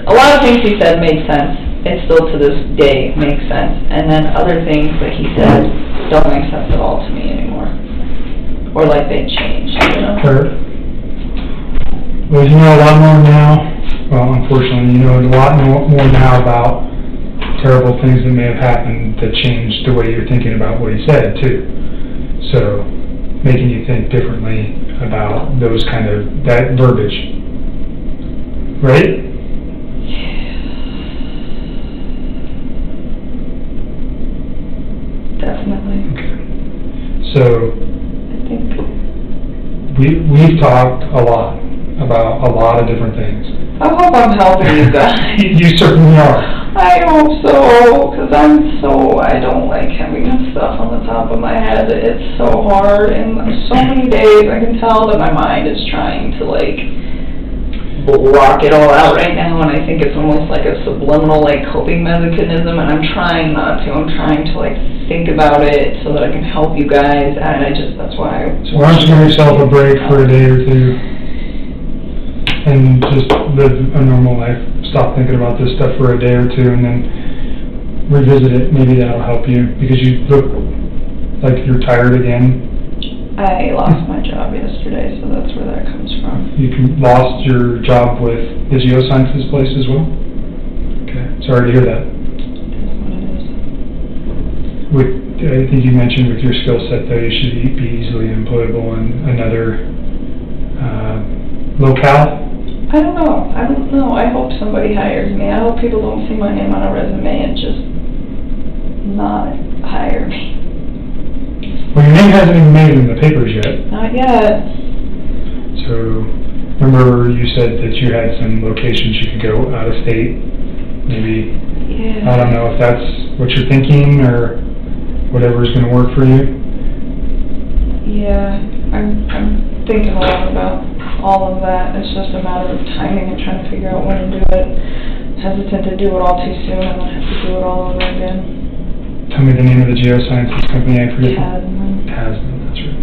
A lot of things he said made sense. It still to this day makes sense. And then other things that he said don't make sense at all to me anymore. Or like they changed, you know? Sure. Well, you know a lot more now. Well, unfortunately, you know a lot more now about terrible things that may have happened that changed the way you're thinking about what he said, too. So, making you think differently about those kind of, that verbiage. Right? Definitely. Okay. So, I think... we've talked a lot about a lot of different things. I hope I'm helping you guys. You certainly are. I hope so, because I don't like having this stuff on the top of my head. It's so hard, and so many days I can tell that my mind is trying to, like, block it all out right now, and I think it's almost like a subliminal, like, coping mechanism, and I'm trying not to. I'm trying to, like, think about it so that I can help you guys, and that's why So why don't you give yourself a break for a day or two, and just live a normal life. Stop thinking about this stuff for a day or two, and then revisit it. Maybe that'll help you, because you look like you're tired again. I lost my job yesterday, so that's where that comes from. You lost your job with the geosciences place as well? Okay, sorry to hear that. I think you mentioned with your skill set, though, you should be easily employable in another locale? I don't know. I hope somebody hires me. I hope people don't see my name on a resume and just not hire me. Well, your name hasn't even made it in the papers yet. Not yet. So, remember you said that you had some locations you could go out of state? Maybe, Yeah. I don't know if that's what you're thinking, or whatever's going to work for you. Yeah, I'm thinking a lot about all of that. It's just a matter of timing and trying to figure out when to do it. Hesitant to do it all too soon and then have to do it all over again. Tell me the name of the geosciences company, I forget. Tasman. Tasman, that's right.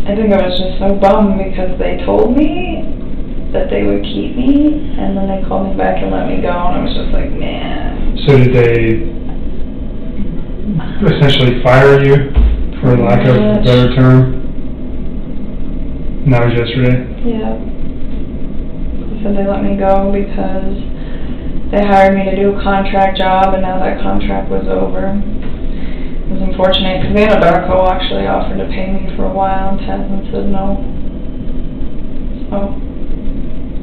I think I was just so bummed because they told me that they would keep me, and then they called me back and let me go, and I was just like, man. So did they essentially fire you, for lack of a better term? And that was yesterday? Yeah. They said they let me go because they hired me to do a contract job, and now that contract was over. It was unfortunate, because Anadarko actually offered to pay me for a while, and Tasman said no. So,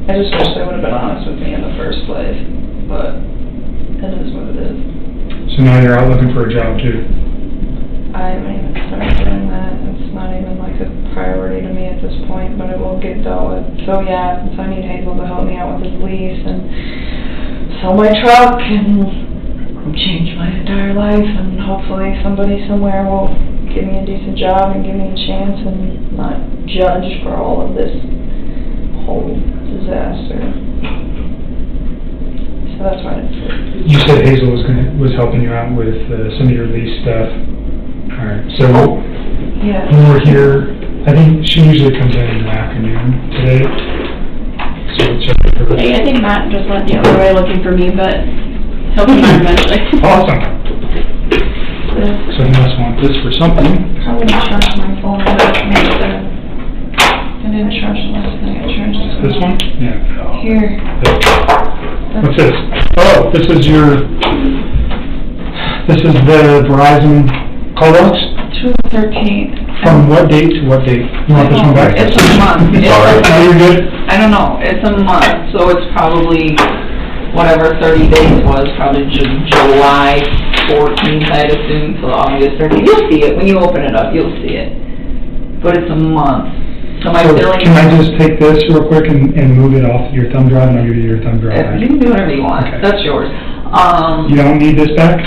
I just wish they would have been honest with me in the first place, but it is what it is. So now you're out looking for a job too? I haven't even started doing that. It's not even like a priority to me at this point, but it will get dealt with. So yeah, so I need Hazel to help me out with his lease and sell my truck and change my entire life, and hopefully somebody somewhere will give me a decent job and give me a chance and not judge for all of this whole disaster. So that's why it's... You said Hazel was helping you out with some of your lease stuff. All right, so yeah. when we're here, I think she usually comes in the afternoon today. So we'll check with her. Hey, I think Matt just went the other way looking for me, but he'll be here eventually. Awesome. So you must want this for something. Probably charge my phone. I didn't charge the last thing. I charged it. This one? Yeah. Here. What's this? Oh, this is the Verizon call box? To the 13th. From what date to what date? You want this one back? It's a month. Sorry. You're good? I don't know. It's a month, so it's probably whatever 30 days was, probably July 14th, I'd assume, so August 13th. You'll see it. When you open it up, you'll see it. But it's a month. So my billing... Can I just take this real quick and move it off your thumb drive, and I'll give you your thumb drive back? You can do whatever you want. Okay. That's yours. You don't need this back?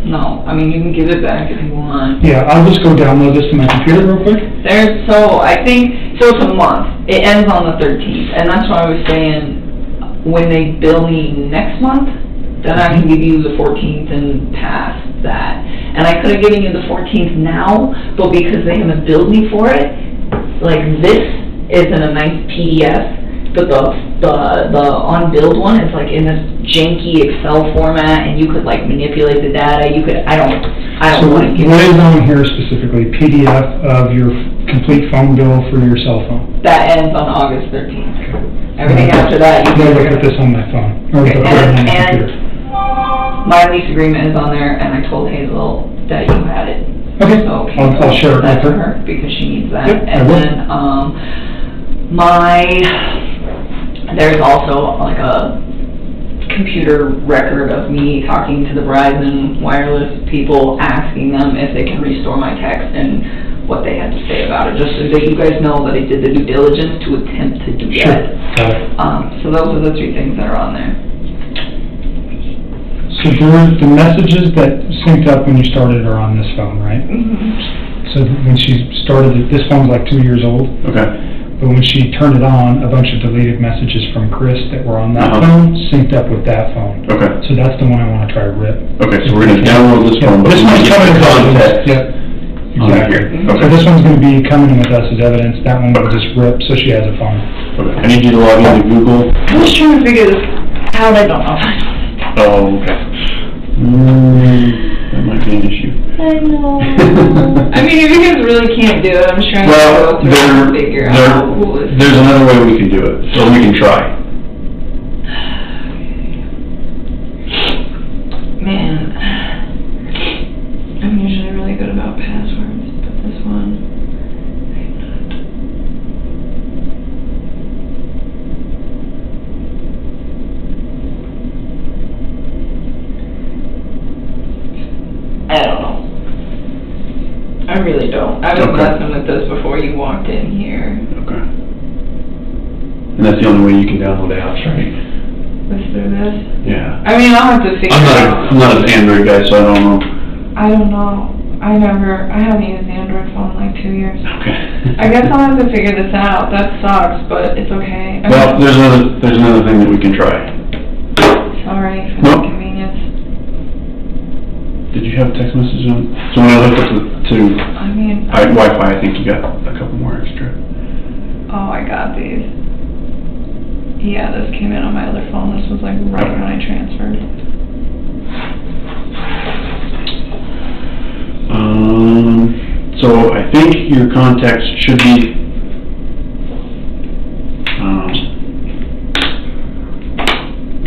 No. I mean, you can give it back if you want. Yeah, I'll just go download this to my computer real quick. So it's a month. It ends on the 13th, and that's why I was saying, when they bill me next month, then I can give you the 14th and pass that. And I could have given you the 14th now, but because they haven't billed me for it, like this is in a nice PDF, but the unbilled one is like in this janky Excel format, and you could like manipulate the data. I don't want to give you... What is on here specifically? PDF of your complete phone bill for your cell phone? That ends on August 13th. Okay. Everything after that, you can look at this on my phone. Or okay, on my computer. My lease agreement is on there, and I told Hazel that you had it. Okay, So I'll share it that with to her. her because she needs that. Yep, and then there's also like a computer record of me talking to the Verizon wireless people, asking them if they can restore my text and what they had to say about it, just so that you guys know that I did the due diligence to attempt to do that. Got it. So those are the 3 things that are on there. So the messages that synced up when you started are on this phone, right? Mm-hmm. So when she started it, this phone's like 2 years old. Okay. But when she turned it on, a bunch of deleted messages from Chris that were on that phone synced up with that phone. Okay. So that's the one I want to try to rip. Okay, so we're gonna download this phone, but This one's coming the context. Yep. On Exactly. here. So Okay. this one's going to be coming with us as evidence. That one will just rip, so she has a phone. Okay. I need you to log into Google. I'm just trying to figure this out. I don't know. Oh, okay. That might be an issue. I know. I mean, if you guys really can't do it, I'm just trying to Well, go through and figure out who is... there's another way we can do it, or we can try. Man, I'm usually really good about passwords, but this one, I'm not. I don't know. I really don't. I was Okay. messing with this before you walked in here. Okay. And that's the only way you can download apps, right? Let's do this. Yeah. I mean, I'll have to figure it out. I'm not an Android guy, so I don't know. I don't know. I haven't used the Android phone in like 2 years. Okay. I guess I'll have to figure this out. That sucks, but it's okay. I Well, mean, there's another thing that we can try. sorry for No. the inconvenience. Did you have a text message on? So when I looked up to I mean, Wi-Fi, I think you got a couple more extra. oh, I got these. Yeah, this came in on my other phone. This was like right when I transferred. So I think your contacts should be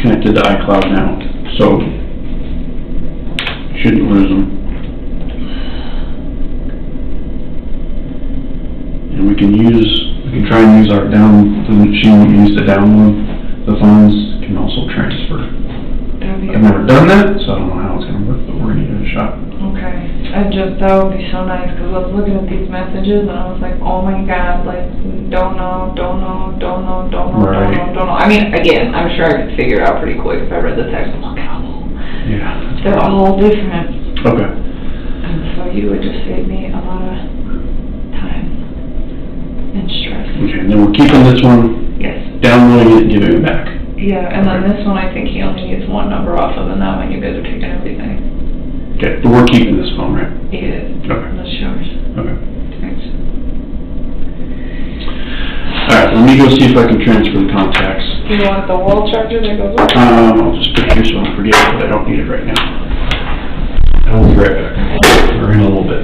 connected to iCloud now, so you shouldn't lose them. and we can try and use the machine we use to download the funds, can also transfer. That'd be I've never done that, so I don't know how it's gonna work, but we're gonna give it a shot. Okay, that would be so nice, because I was looking at these messages, and I was like, oh my god, like, don't know. Right. I mean, again, I'm sure I could figure it out pretty quick if I read the text. Look at them. Yeah. They're all different, Okay. and so you would just save me a lot of time and stress. Okay, and then we're keeping this one, Yes. downloading it and giving it back. Yeah, and then this one, I think he only needs one number off of, and that one you guys are taking everything. Okay, but we're keeping this phone, right? Yeah, Okay. that's yours. Okay. Thanks. Alright, let me go see if I can transfer the contacts. You want the wall charger that goes with it? I'll just put it here so I don't forget it, but I don't need it right now. I'll be right back. We're in a little bit.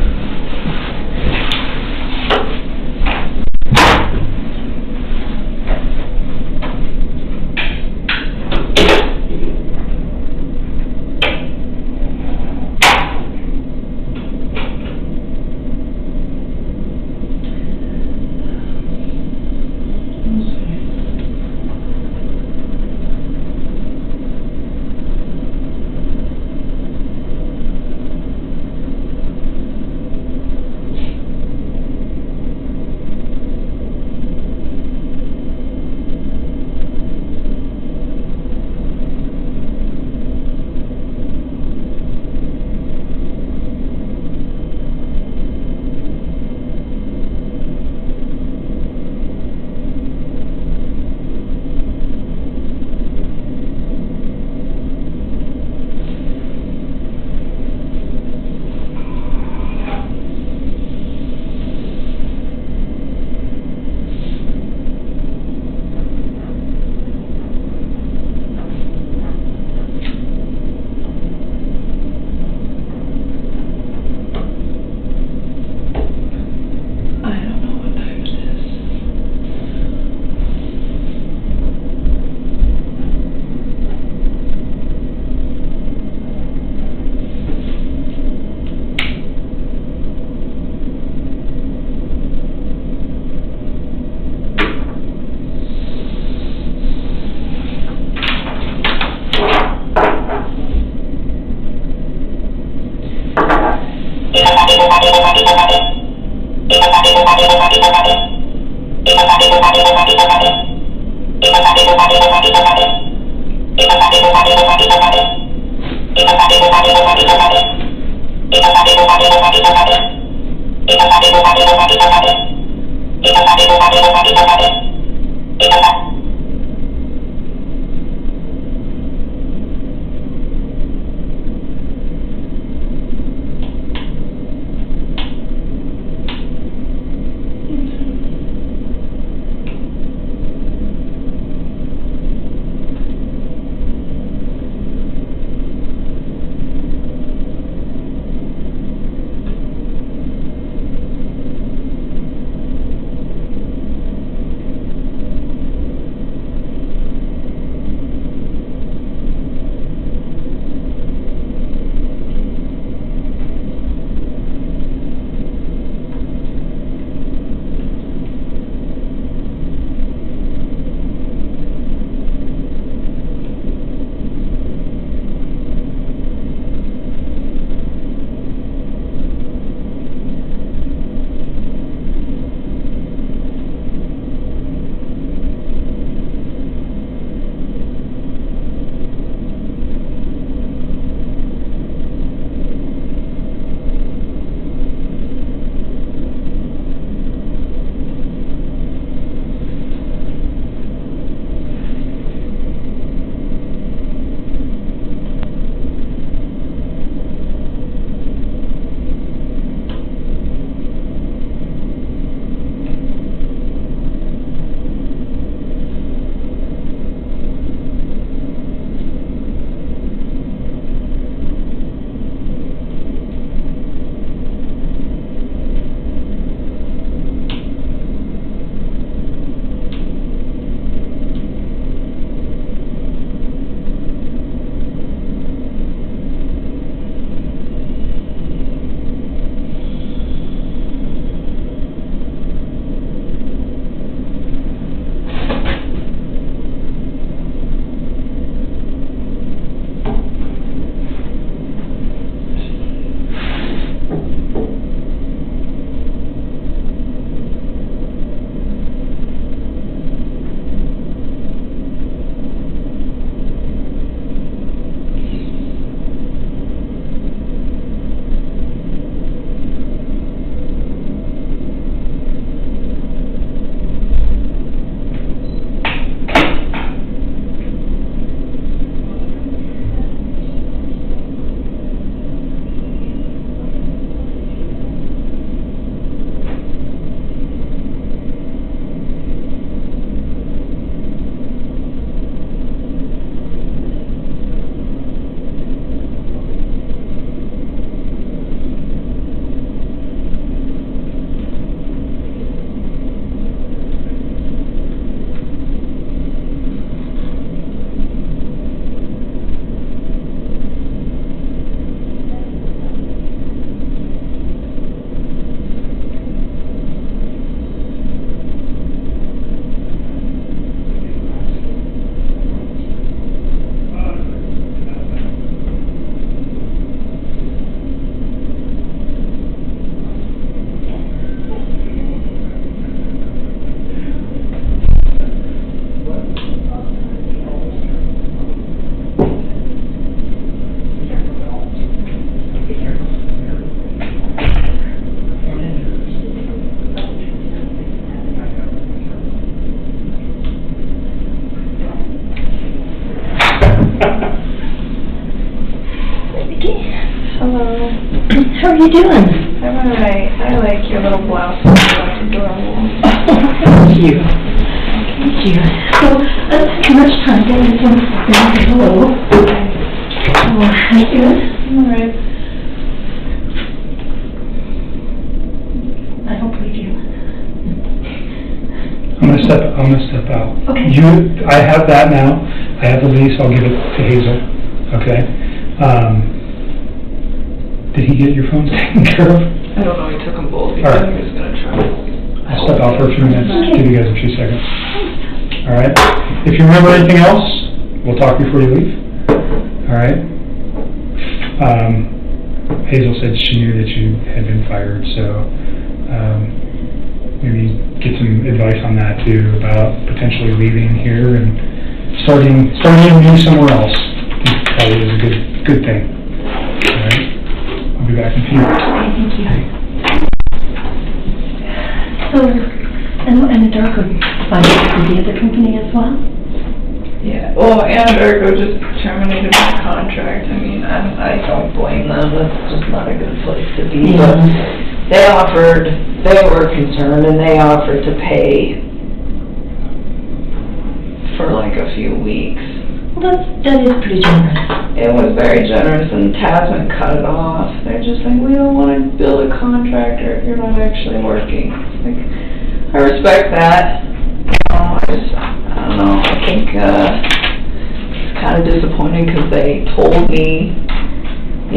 you doing? I'm alright. I like your little blouse. It's adorable. Thank you. Thank you. So, let's take too much time getting into say hello. Oh, how you doing? Alright. I don't believe you. I'm gonna step out. Okay. I have that now. I have the lease. I'll give it to Hazel. Okay. Did he get your phones taken care of? I don't know, he took them both, he All right. said he was gonna try. I'll step out for a few minutes. Okay. Give you guys a few seconds. All right. If you remember anything else, we'll talk before you leave. All right. Hazel said she knew that you had been fired, so maybe get some advice on that too, about potentially leaving here and starting new somewhere else. Probably is a good thing. All right. I'll be back in a few. Thank you. So, Anadarko fired the other company as well? Yeah, well, Anadarko just terminated my contract. I mean, I don't blame them, that's just not a good place to be. But they were concerned and they offered to pay for like a few weeks. Well, that is pretty generous. It was very generous, and Tasman cut it off. They're just like, we don't want to bill a contractor if you're not actually working. Like, I respect that. I don't know, I think it's kind of disappointing because they told me,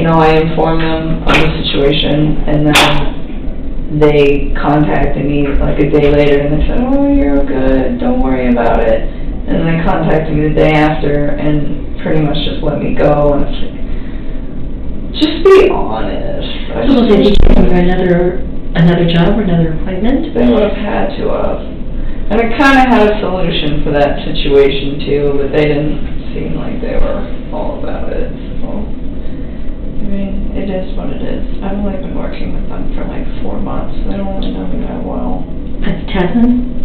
I informed them of the situation, and then they contacted me like a day later, and they said, oh, you're good, don't worry about it. And then they contacted me the day after, and pretty much just let me go, and it's like, just be honest. So did you give you another job or another appointment? They would have had to have. And I kind of had a solution for that situation too, but they didn't seem like they were all about it. So, I mean, it is what it is. I've only been working with them for like 4 months. They don't really know me that well. That's Tasman?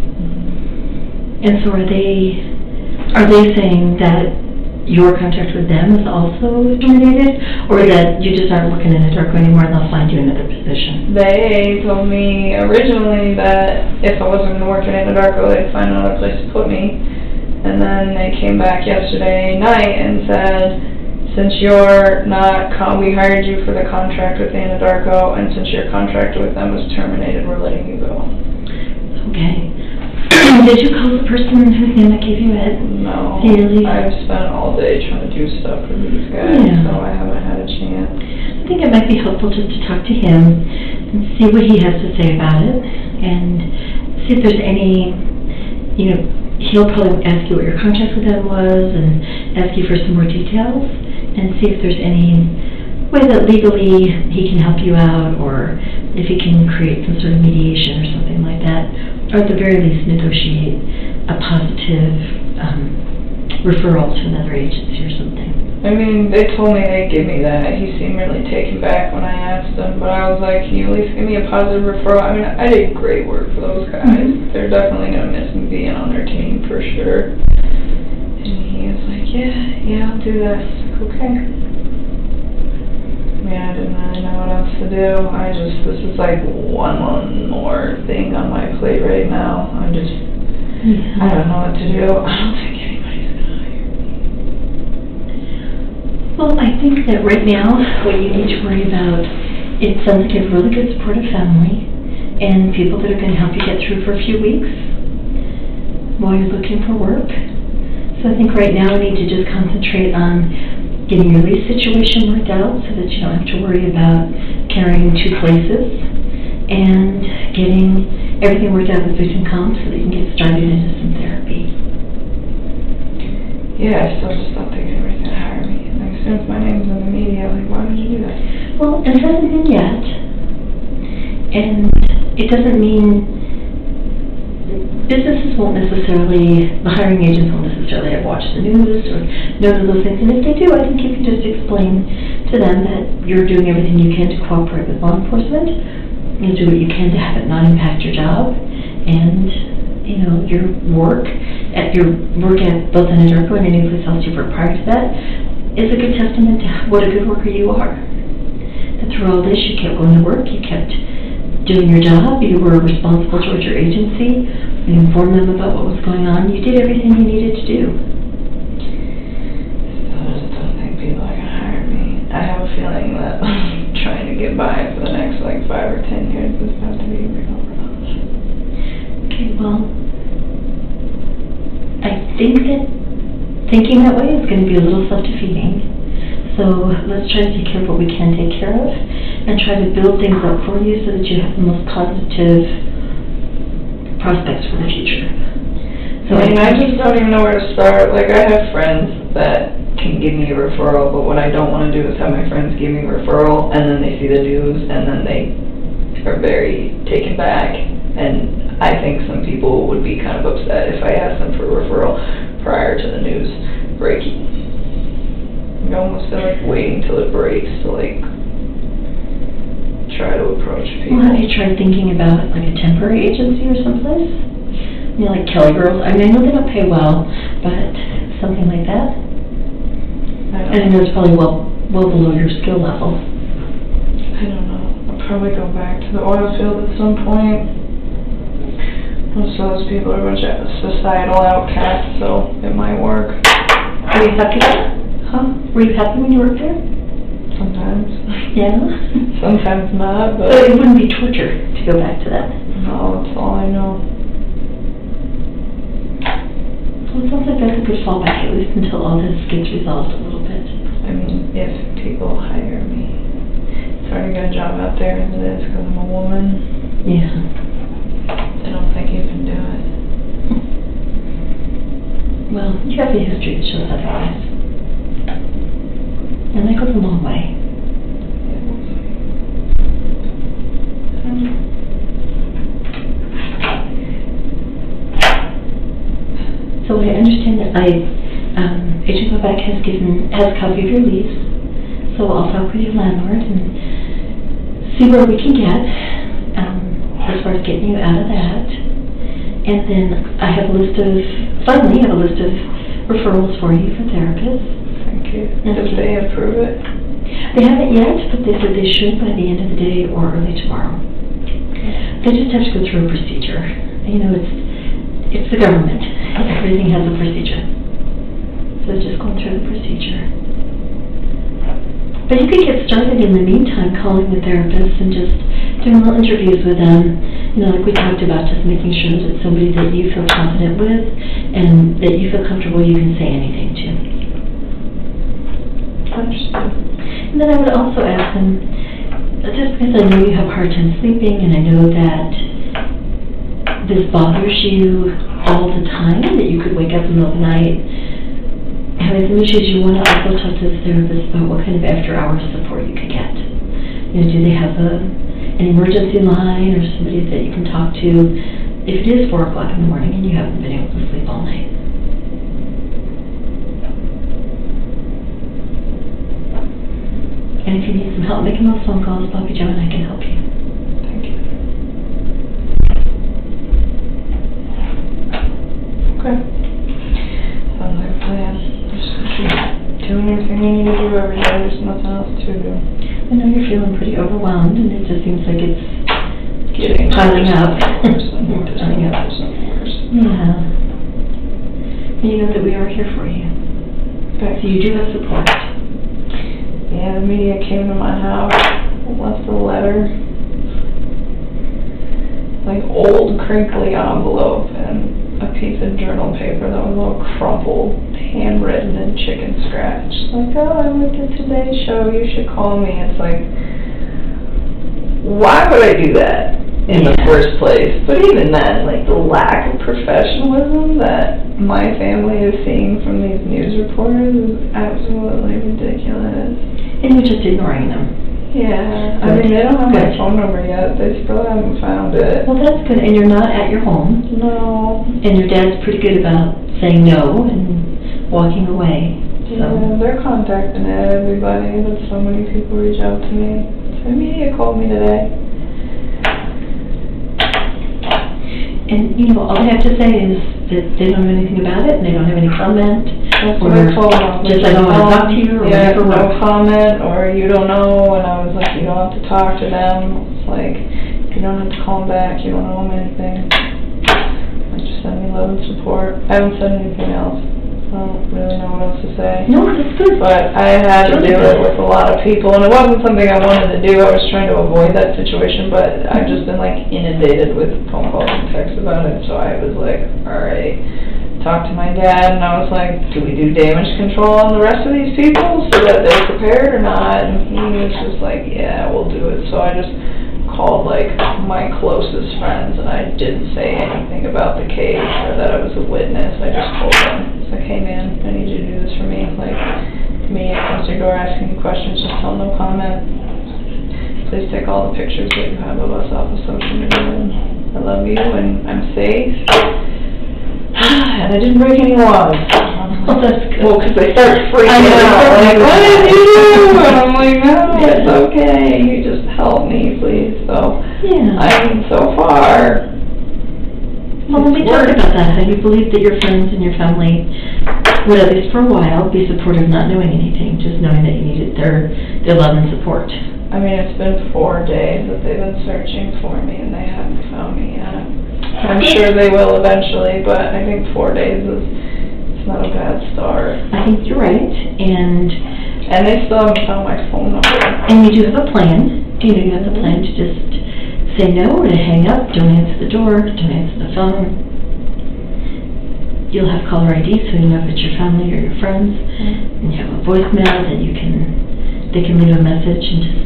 And so are they saying that your contract with them is also terminated, or that you just aren't working in Anadarko anymore and they'll find you another position? They told me originally that if I wasn't going to work in Anadarko, they'd find another place to put me. And then they came back yesterday night and said, since you're not, we hired you for the contract with Anadarko, and since your contract with them was terminated, we're letting you go. Okay. Did you call the person whose name I gave you at? No. Daily? I've spent all day trying to do stuff for these guys, so I haven't had a chance. I think it might be helpful just to talk to him and see what he has to say about it, and see if there's any, he'll probably ask you what your contract with them was and ask you for some more details, and see if there's any way that legally he can help you out, or if he can create some sort of mediation or something like that, or at the very least negotiate a positive referral to another agency or something. I mean, they told me they'd give me that. He seemed really taken back when I asked him, but I was like, can you at least give me a positive referral? I mean, I did great work for those guys. Mm-hmm. They're definitely going to miss me being on their team for sure. And he was like, yeah, I'll do that. I was like, okay. I didn't really know what else to do. This is like one more thing on my plate right now. I don't know what to do. I don't think anybody's gonna hire me. Well, I think that right now, what you need to worry about, it sounds like you have a really good supportive family, and people that are gonna help you get through for a few weeks while you're looking for work. So I think right now we need to just concentrate on getting your lease situation worked out so that you don't have to worry about carrying 2 places, and getting everything worked out with victim comp so that you can get started into some therapy. Yeah, I still just don't think anybody's gonna hire me. Like, as soon as my name's in the media, like, why would you do that? Well, it hasn't been yet, and it doesn't mean businesses won't necessarily, the hiring agents won't necessarily have watched the news or known those things, and if they do, I think you can just explain to them that you're doing everything you can to cooperate with law enforcement. You'll do what you can to have it not impact your job, and your work at both Anadarko and any place else you've worked prior to that is a good testament to what a good worker you are. that through all this, you kept going to work, you kept doing your job, you were responsible towards your agency, you informed them about what was going on, you did everything you needed to do. I just don't think people are gonna hire me. I have a feeling that trying to get by for the next like 5 or 10 years is about to be real rough. Okay, well, I think that thinking that way is going to be a little self-defeating. So let's try to take care of what we can take care of and try to build things up for you so that you have the most positive prospects for the future. So I mean, I just don't even know where to start. Like, I have friends that can give me a referral, but what I don't want to do is have my friends give me a referral, and then they see the news, and then they are very taken back. And I think some people would be kind of upset if I asked them for a referral prior to the news breaking. You almost feel like waiting till it breaks to, like, try to approach people. Well, have you tried thinking about, like, a temporary agency or someplace? You know, like Kelly Girls. I mean, I know they don't pay well, but something like that. I know it's probably well below your skill level. I don't know. I'll probably go back to the oil field at some point. Most of those people are a bunch of societal outcasts, so it might work. Were you happy there? Huh? Were you happy when you worked there? Sometimes. Yeah? Sometimes not, but... So it wouldn't be torture to go back to that? No, that's all I know. Well, it sounds like that's a good fallback, at least until all this gets resolved a little bit. I mean, if people hire me. It's hard to get a job out there as it is because I'm a woman. Yeah. I don't think you can do it. Well, you have a history that shows otherwise. And that goes a long way. So I understand that Agent Quebec has a copy of your lease, so I'll talk with your landlord and see where we can get as far as getting you out of that. And then I have a list of referrals for you for therapists. Thank you. Did they approve it? They haven't yet, but they said they should by the end of the day or early tomorrow. They just have to go through a procedure. You know, it's the government. Everything has a procedure. So it's just going through the procedure. But you could get started in the meantime calling the therapists and just doing little interviews with them. You know, like we talked about, just making sure that it's somebody that you feel confident with and that you feel comfortable you can say anything to. Understood. And then I would also ask them, just because I know you have a hard time sleeping and I know that this bothers you all the time, that you could wake up in the middle of the night having some issues, you want to also talk to the therapist about what kind of after-hours support you could get. You know, do they have an emergency line or somebody that you can talk to if it is 4 o'clock in the morning and you haven't been able to sleep all night? And if you need some help making those phone calls, Bobby Joe and I can help you. Thank you. Okay. Sounds like a plan. Just keep doing everything you need to do every day. There's nothing else to do. I know you're feeling pretty overwhelmed, and it just seems like it's Getting piling up. Piling up. Yeah. And you know that we are here for you. Okay. So you do have support. Yeah, the media came to my house, left a letter, like old crinkly envelope and a piece of journal paper that was all crumpled, handwritten in chicken scratch. Like, oh, I went to Today's Show, you should call me. It's like, why would I do that in the first place? But even then, like the lack of professionalism that my family is seeing from these news reporters is absolutely ridiculous. And you're just ignoring them. Yeah, I mean, they don't have my phone number yet. They still haven't found it. Well, that's good. And you're not at your home. No. And your dad's pretty good about saying no and walking away. Yeah, they're contacting everybody, but so many people reach out to me. The media called me today. And, you know, all they have to say is that they don't know anything about it and they don't have any comment. That's what I told him. Just I don't wanna talk to you, or Yeah, whatever. no comment, or you don't know, and I was like, you don't have to talk to them. It's like, you don't have to call them back, you don't owe them anything. Like, just send me love and support. I haven't said anything else. I don't really know what else to say. No, that's good. But I had to do it with a lot of people, and it wasn't something I wanted to do. I was trying to avoid that situation, but I've just been like inundated with phone calls and texts about it, so I was like, alright. Talked to my dad, and I was like, do we do damage control on the rest of these people so that they're prepared or not? And he was just like, yeah, we'll do it. So I just called like my closest friends, and I didn't say anything about the case or that I was a witness. I just told them, it's like, hey man, I need you to do this for me. Like, me at your door asking you questions, just tell no comment. Please take all the pictures that you have of us off of social media. And I love you, and I'm safe. And I didn't break any laws. Oh, that's good. Well, because they start freaking out. Like, what did you do? And I'm like, no, it's okay. You just help me, please. So, Yeah. I mean, so far. Well, when we talked about that, how you believed that your friends and your family would, at least for a while, be supportive, not knowing anything, just knowing that you needed their love and support. I mean, it's been 4 days that they've been searching for me, and they haven't found me yet. I'm sure they will eventually, but I think 4 days it's not a bad start. I think you're right, and they still haven't found my phone number. And you do have a plan. You know, you have the plan to just say no, or to hang up, don't answer the door, don't answer the phone. You'll have caller ID, so you know if it's your family or your friends. And you have a voicemail that they can leave a message and just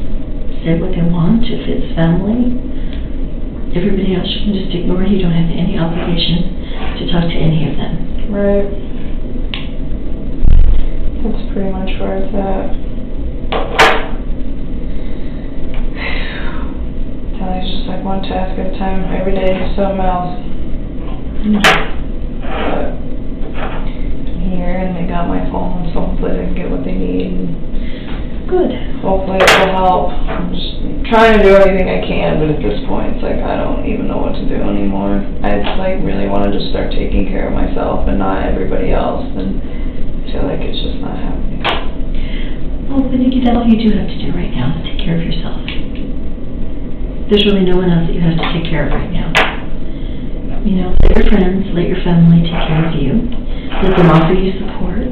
say what they want. If it's family, everybody else you can just ignore. You don't have any obligation to talk to any of them. Right. That's pretty much where it's at. It's just like one task at a time. Every day do something else. But I'm here, and they got my phone, so hopefully they can get what they need. Good. Hopefully it will help. I'm just trying to do everything I can, but at this point, it's like I don't even know what to do anymore. I just like really want to just start taking care of myself and not everybody else, and I feel like it's just not happening. Well, I think that's all you do have to do right now, is take care of yourself. There's really no one else that you have to take care of right now. You know, let your friends, let your family take care of you. Let them offer you support.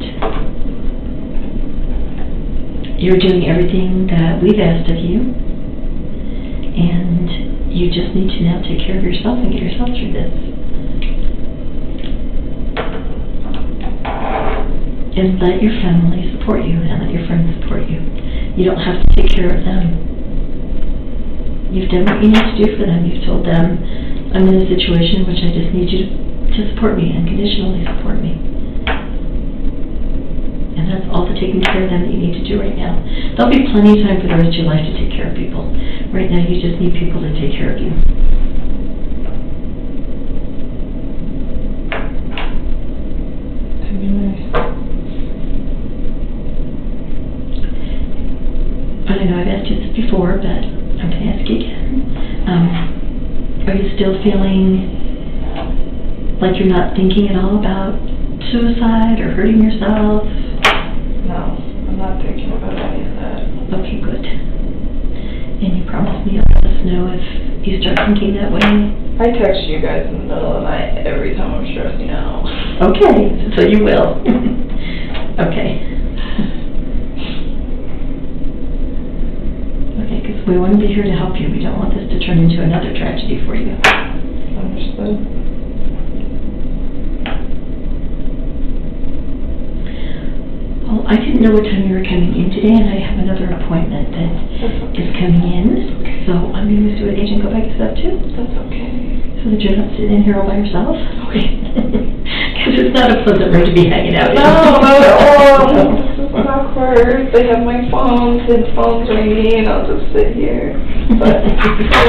You're doing everything that we've asked of you, and you just need to now take care of yourself and get yourself through this. And let your family support you, and let your friends support you. You don't have to take care of them. You've done what you need to do for them. You've told them, I'm in a situation in which I just need you to support me, unconditionally support me. And that's all the taking care of them that you need to do right now. There'll be plenty of time for the rest of your life to take care of people. Right now, you just need people to take care of you. That'd be nice. I know I've asked you this before, but I'm going to ask you again. Are you still feeling like you're not thinking at all about suicide or hurting yourself? No, I'm not thinking about any of that. Okay, good. And you promised me you'll let us know if you start thinking that way? I text you guys in the middle of the night every time I'm stressing out. Okay, so you will. Okay. Okay, because we want to be here to help you. We don't want this to turn into another tragedy for you. Understood. Well, I didn't know what time you were coming in today, and I have another appointment that is coming in. So I'm going to do an agent go back to that too. That's okay. So that you're not sitting in here all by yourself? Okay. Because it's not a pleasant room to be hanging out in. No, not at all. This is awkward. They have my phones, and phone's ringing, and I'll just sit here. But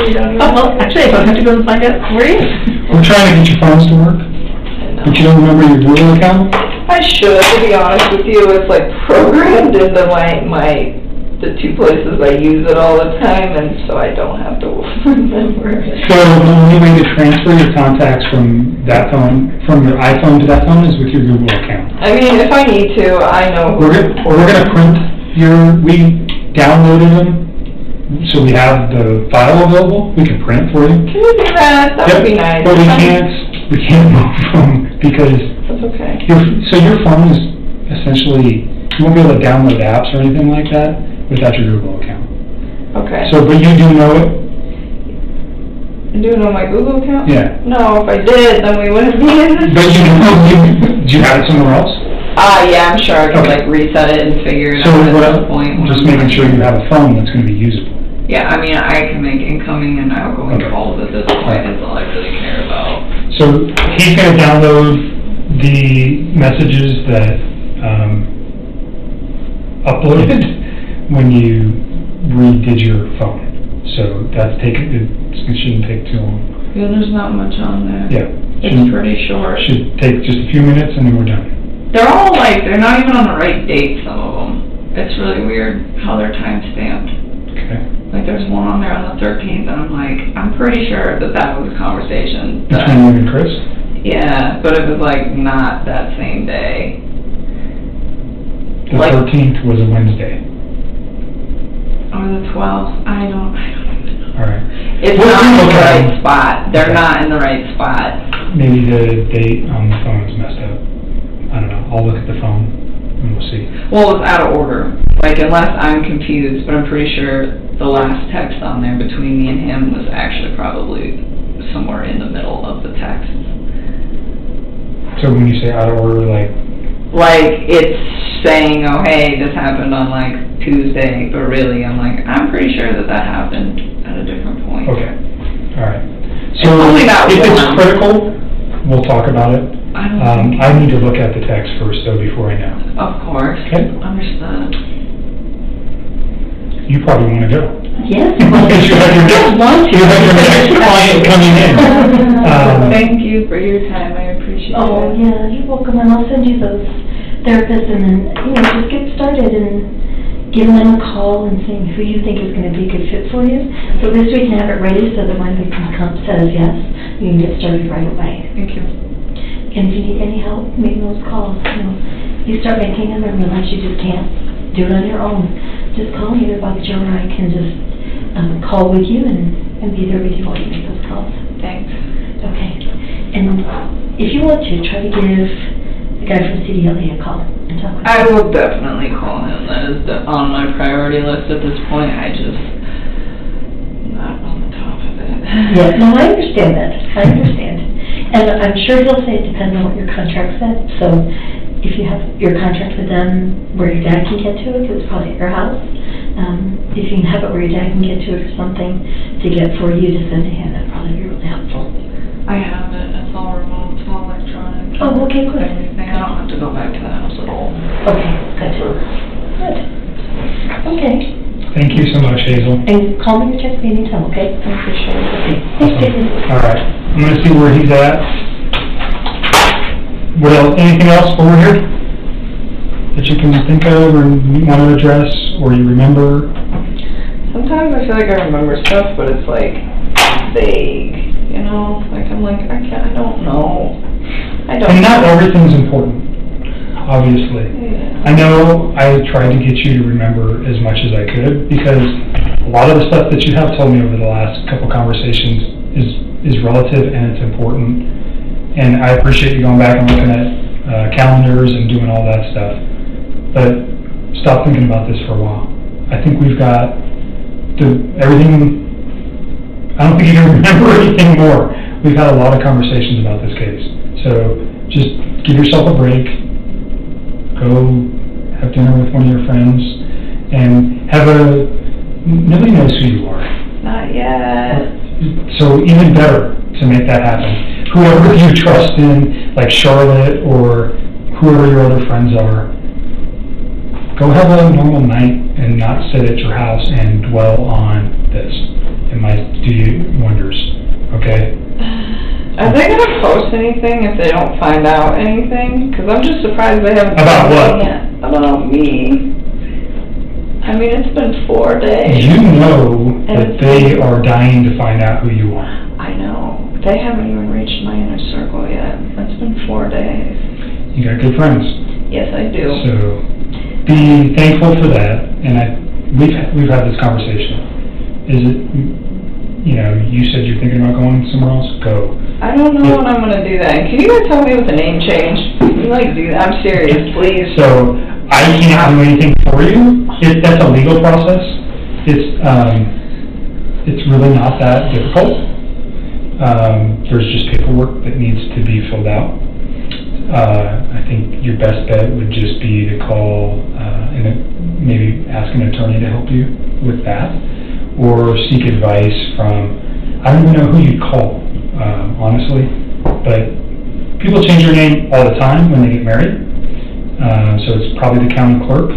you don't Oh, well, actually, I don't have to go and find out for you. We're trying to get your phones to work, but you don't remember your Google account? I should, to be honest with you. It's like programmed into my the two places I use it all the time, and so I don't have to remember it. So the only way to transfer your contacts from that phone, from your iPhone to that phone is with your Google account. I mean, if I need to, I know. We're gonna print we downloaded them, so we have the file available, we can print it for you. Can you do that? That would be nice. But we can't move them because That's okay. your phone is essentially, you won't be able to download apps or anything like that without your Google account. Okay. So, but you do know it? Do it on my Google account? Yeah. No, if I did, then we wouldn't be in this. But do you have it somewhere else? Yeah, I'm sure I can Okay. like reset it and figure it So out what at some point. just making sure you have a phone that's gonna be usable. Yeah, I mean, I can make incoming and outgoing Okay. calls at this point, is all I really care about. So he's gonna download the messages that, uploaded when you redid your phone. So it shouldn't take too long. Yeah, there's not much on there. Yeah. It's pretty short. Should take just a few minutes and then we're done. They're all like, they're not even on the right date, some of them. It's really weird how they're time-stamped. Okay. Like, there's one on there on the 13th, and I'm like, I'm pretty sure that was a conversation. Between you and Chris? Yeah, but it was like not that same day. The Like- 13th was a Wednesday. Or the 12th, I don't even know. All right. It's Well, not in the okay. right spot. They're Okay. not in the right spot. Maybe the date on the phone is messed up. I don't know. I'll look at the phone and we'll see. Well, it's out of order. Like, unless I'm confused, but I'm pretty sure the last text on there between me and him was actually probably somewhere in the middle of the text. So when you say out of order, like, Like, it's saying, oh, hey, this happened on, like, Tuesday, but really, I'm like, I'm pretty sure that happened at a different point. okay, all right. It's So only that if it's one. critical, we'll talk about it. I don't think... I need to look at the text first, though, before I know. Of course. Okay. Understood. You probably want to go. Yes. Because you have your next, you have your next client coming in. Thank you for your time, I appreciate it. Oh, yeah, you're welcome, and I'll send you those therapists, and then, just get started and giving them a call and seeing who you think is gonna be a good fit for you. So at least we can have it ready, so that when the comp says yes, you can get started right away. Thank you. And if you need any help making those calls, you start making them and realize you just can't do it on your own. Just call me, either Bobby Joe or I can just call with you and be there with you while you make those calls. Thanks. Okay. And if you want to, try to give the guy from CDLA a call and talk with him. I will definitely call him. That is on my priority list at this point. I just not on the top of it. Yeah, no, I understand that. I understand. And I'm sure he'll say it depends on what your contract said. So if you have your contract with them where your dad can get to it, because it's probably at your house, if you can have it where your dad can get to it or something to get for you to send to him, that'd probably be really helpful. I have it. It's all remote. It's all electronic. Oh, okay, good. Everything. I don't have to go back to the house at all. Okay, good. Good. Okay. Thank you so much, Hazel. And call me or text me anytime, okay? I appreciate it. Okay. Thanks, Jason. All right, I'm gonna see where he's at. What else, anything else while we're here that you can think of or want to address or you remember? Sometimes I feel like I remember stuff, but it's like vague. Like I'm like, I don't know. And not everything's important, obviously. Yeah. I know I tried to get you to remember as much as I could, because a lot of the stuff that you have told me over the last couple conversations is relative and it's important. And I appreciate you going back and looking at calendars and doing all that stuff. But stop thinking about this for a while. I think we've got everything. I don't think you can remember anything more. We've had a lot of conversations about this case. So just give yourself a break. Go have dinner with one of your friends and nobody knows who you are. Not yet. So even better to make that happen. Whoever you trust in, like Charlotte or whoever your other friends are, go have a normal night and not sit at your house and dwell on this. It might do you wonders, okay? Are they gonna post anything if they don't find out anything? Because I'm just surprised they haven't. About what? Yet. About me. I mean, it's been 4 days. You know And that it's- they are dying to find out who you are. I know. They haven't even reached my inner circle yet. It's been 4 days. You got good friends. Yes, I do. So be thankful for that. And we've had this conversation. Is it, you said you're thinking about going somewhere else? Go. I don't know when I'm gonna do that. Can you guys help me with a name change? Can you do that? I'm serious, please. So I can't do anything for you. That's a legal process. It's really not that difficult. There's just paperwork that needs to be filled out. I think your best bet would just be to call and maybe ask an attorney to help you with that, or seek advice from, I don't even know who you'd call, honestly, but people change their name all the time when they get married, so it's probably the county clerk,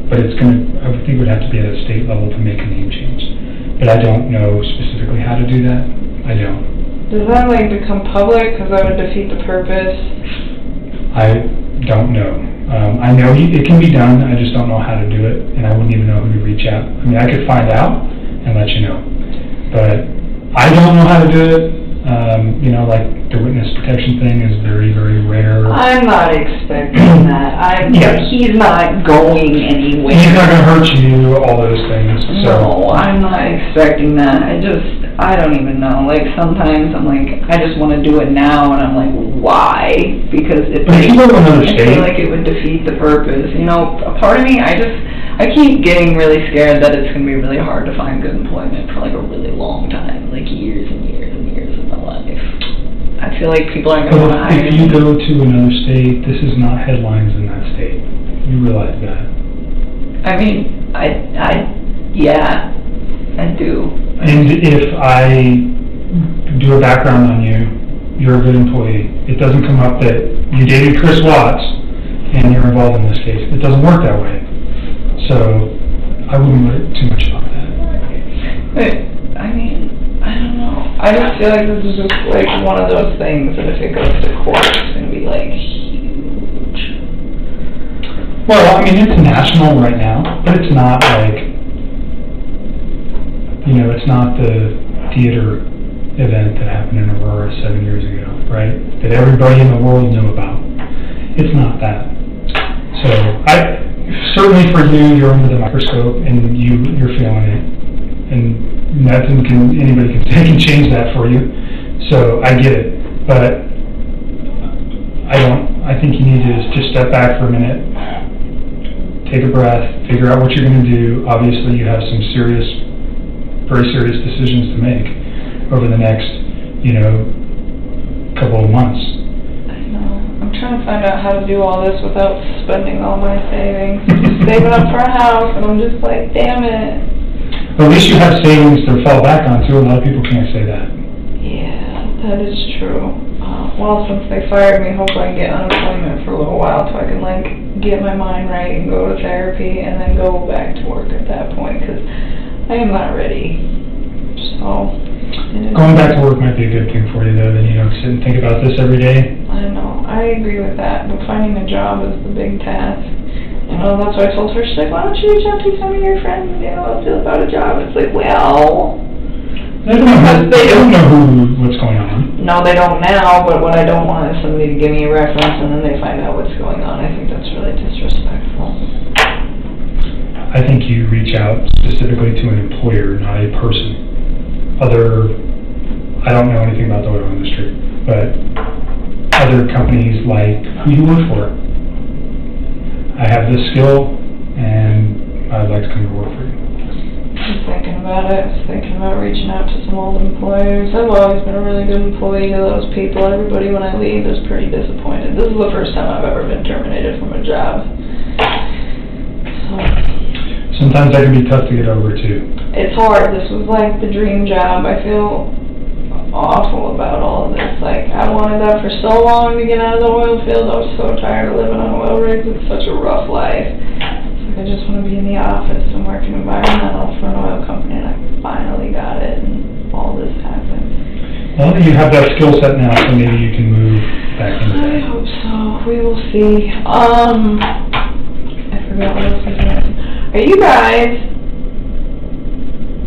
but I would think it would have to be at a state level to make a name change, but I don't know specifically how to do that. I don't. Does that become public? Because that would defeat the purpose. I don't know. I know it can be done, I just don't know how to do it, and I wouldn't even know who to reach out. I mean, I could find out and let you know, but I don't know how to do it. The witness protection thing is very, very rare. I'm not expecting that. Yes. He's not going anywhere. He's not gonna hurt you, all those things, so. No, I'm not expecting that. I don't even know. Sometimes I'm I just want to do it now, and I'm why? Because But if you go to another I state. feel like it would defeat the purpose. A part of me, I keep getting really scared that it's going to be really hard to find good employment for a really long time, years and years and years of my life. I feel like people aren't going to want to But hire if you me. go to another state, this is not headlines in that state. You realize that. I mean, yeah, I do. And if I do a background on you, you're a good employee. It doesn't come up that you dated Chris Watts and you're involved in this case. It doesn't work that way. So I wouldn't worry too much about that. But, I don't know. I just feel like this is just one of those things that if it goes to court, it's going to be huge. Well, it's national right now, but it's not it's not the theater event that happened in Aurora 7 years ago, right? That everybody in the world knew about. It's not that. So certainly for you, you're under the microscope and you're feeling it, and nothing anybody can change that for you. So I get it, but I think you need to just step back for a minute, take a breath, figure out what you're going to do. Obviously, you have some very serious decisions to make over the next, couple of months. I know. I'm trying to find out how to do all this without spending all my savings. Just saving up for a house, and I'm just damn it. At least you have savings to fall back on, too. A lot of people can't say that. Yeah, that is true. Well, since they fired me, hopefully I can get unemployment for a little while so I can, get my mind right and go to therapy and then go back to work at that point, because I am not ready. So, Going back to work might be a good thing for you, though, then you don't sit and think about this every day. I know, I agree with that, but finding a job is the big task. That's why I told her, she's why don't you reach out to some of your friends, about a job? It's well... They don't know what's going on. No, they don't now, but what I don't want is somebody to give me a reference and then they find out what's going on. I think that's really disrespectful. I think you reach out specifically to an employer, not a person. I don't know anything about the oil industry, but other companies like who you work for. I have this skill and I'd like to come to work for you. I'm thinking about it. I was thinking about reaching out to some old employers. I've always been a really good employee to those people. Everybody when I leave is pretty disappointed. This is the first time I've ever been terminated from a job. So, sometimes that can be tough to get over too. it's hard. This was the dream job. I feel awful about all of this. I wanted that for so long to get out of the oil field. I was so tired of living on oil rigs. It's such a rough life. I just want to be in the office and work in environmental for an oil company, and I finally got it, and all this happened. Well, you have that skill set now, so maybe you can move back into that. I hope so. We will see. I forgot what else I was going to Are you guys,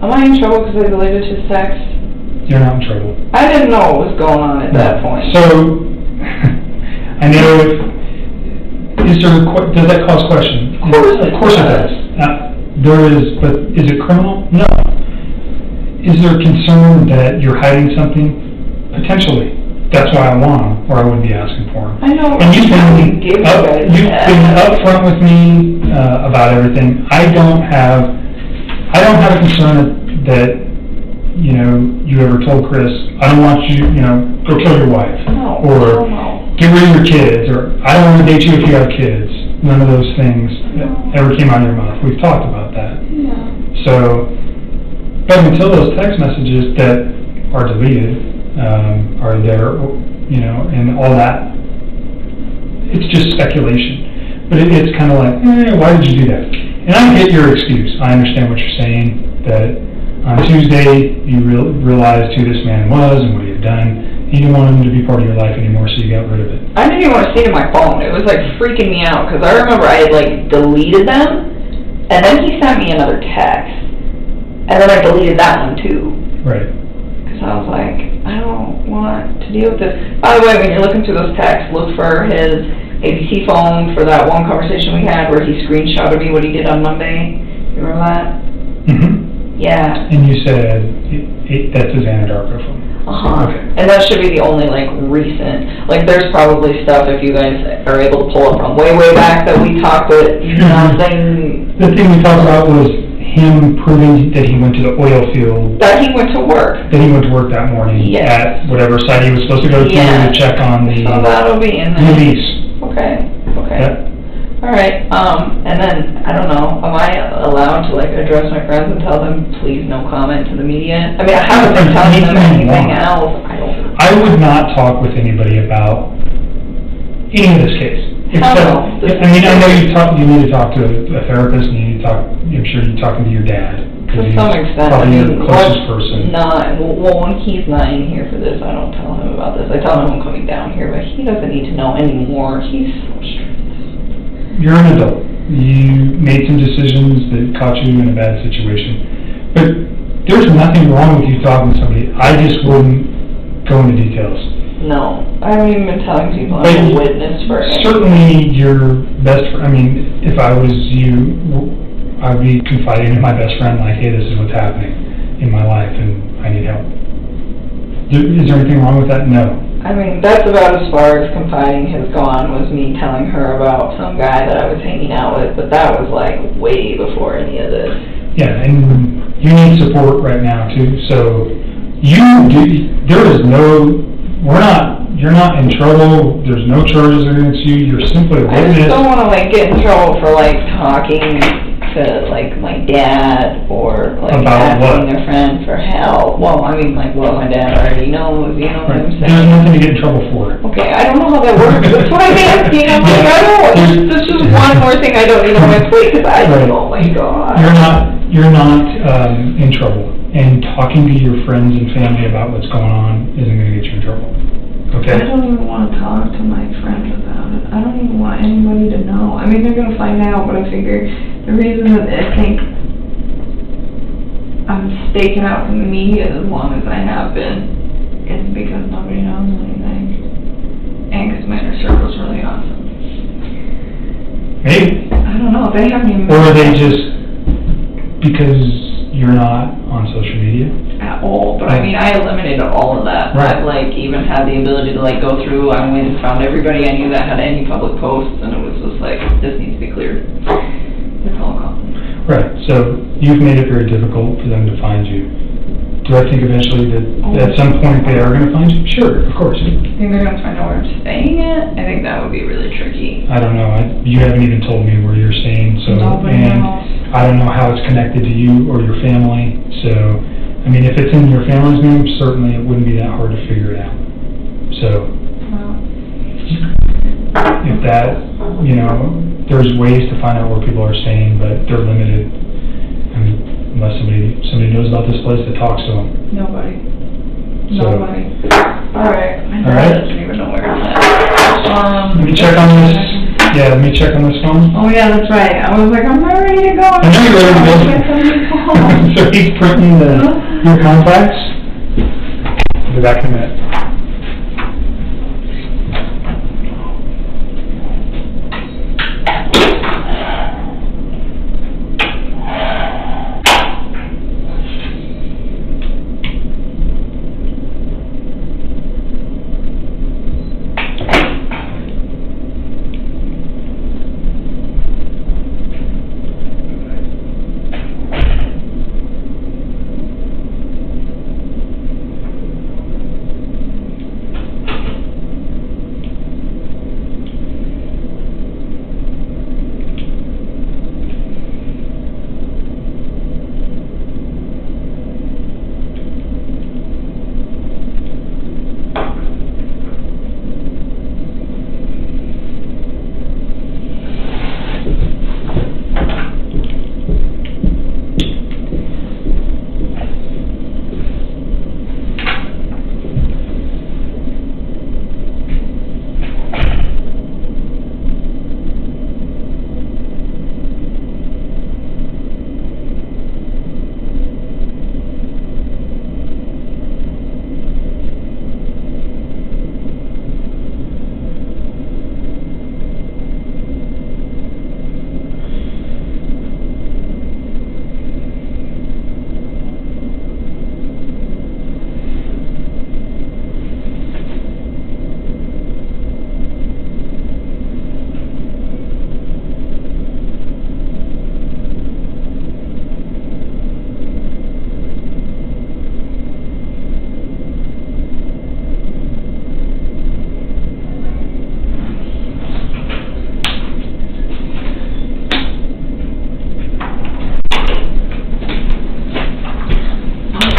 am I in trouble because I deleted his text? You're not in trouble. I didn't know what was going on at that point. So, I know does that cause question? Of course it does. There is, but is it criminal? No. Is there concern that you're hiding something? Potentially. That's why I want them, or I wouldn't be asking for them. I know. And you've been upfront with me about everything. I don't have a concern that, you know, you ever told Chris, I don't want you, you know, go kill your wife. No. Or get rid of your kids, or I don't want to date you if you have kids. None of those things ever came out of your mouth. We've talked about that. Yeah. So, but until those text messages that are deleted are there, you know, and all that, it's just speculation. But it's kind of like, why did you do that? And I get your excuse. I understand what you're saying, that on Tuesday you realized who this man was and what he had done. You didn't want him to be part of your life anymore, so you got rid of it. I didn't even want to see it in my phone. It was like freaking me out because I remember I had like deleted them, and then he sent me another text, and then I deleted that one too. Right. Because I was like, I don't want to deal with this. By the way, when you're looking through those texts, look for his ABC phone for that one conversation we had where he screenshotted me what he did on Monday. You remember that? Mm-hmm. Yeah. And you said that's his Anadarko phone. Uh-huh. Okay. And that should be the only, like, recent, like, there's probably stuff if you guys are able to pull up from way back that we talked, but nothing. The thing we talked about was him proving that he went to the oil field. That he went to work. That he went to work that morning. Yes. At whatever site he was supposed to go to to check on the So that'll be in there. release. Okay. Yep. All right, and then, I don't know, am I allowed to, like, address my friends and tell them, please no comment to the media? I mean, I haven't been telling them anything else. I would not talk with anybody about any of this case. Except, I mean, I know you need to talk to a therapist, and you need to talk, I'm sure you're talking to your dad. To some extent, I probably mean, your closest person. when he's not in here for this, I don't tell him about this. I tell him I'm coming down here, but he doesn't need to know anymore. He's so strict. You're an adult. You made some decisions that caught you in a bad situation. But there's nothing wrong with you talking to somebody. I just wouldn't go into details. No, I haven't even been telling people I'm a witness for it. Certainly your best friend, I mean, if I was you, I'd be confiding in my best friend, like, hey, this is what's happening in my life and I need help. Is there anything wrong with that? No. I mean, that's about as far as confiding has gone, was me telling her about some guy that I was hanging out with, but that was like way before any of this. Yeah, and you need support right now too, so you're not in trouble, there's no charges against you, you're simply a I witness. just don't want to like get in trouble for like talking to like my dad or like about asking a friend for help. Well, I mean like what my dad already knows, you know what I'm saying? There's nothing to get in trouble for. Okay, I don't know how that works. That's what I'm asking. I'm like, I don't. This is one more thing I don't need on my plate because I think, oh my god. You're not in trouble, and talking to your friends and family about what's going on isn't going to get you in trouble. Okay? I don't even want to talk to my friends about it. I don't even want anybody to know. I mean, they're going to find out, but I figure the reason that I think I'm staking out from the media as long as I have been is because nobody knows anything. And because my inner circle's really awesome. Maybe. I don't know. They haven't even... Or are they just because you're not on social media? At all, but I mean, I eliminated all of that. Right. I've like even had the ability to like go through, I went and found everybody I knew that had any public posts, and it was just like, this needs to be cleared. It's all gone. Right, so you've made it very difficult for them to find you. Do I think eventually that at some point they are going to find you? Sure, of course. I think they're going to find out where I'm staying at. I think that would be really tricky. I don't know. You haven't even told me where you're staying, so and I don't know how it's connected to you or your family. So, I mean, if it's in your family's name, certainly it wouldn't be that hard to figure it out. So, if that, you know, there's ways to find out where people are staying, but they're limited. I mean, unless somebody knows about this place that talks to them. Nobody. So, Nobody. All right. My dad doesn't even know where I'm at. Let me check on this. Yeah, let me check on this phone. Oh, yeah, that's right. I was like, I'm not ready to go. I know you're ready to go. Get somebody call. So he's printing your contacts? I'll be back in a minute.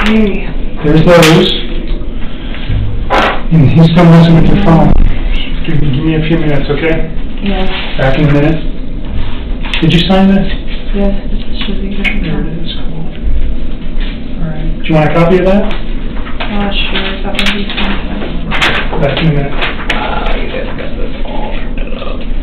There's those. And he's still messing with your phone. Give me a few minutes, okay? Yes, Back in a minute. Did you sign this? yes, it should be good. There it is, cool. Alright. Do you want a copy of that? Sure, that would be fine. Back in a minute. You guys got this all printed up.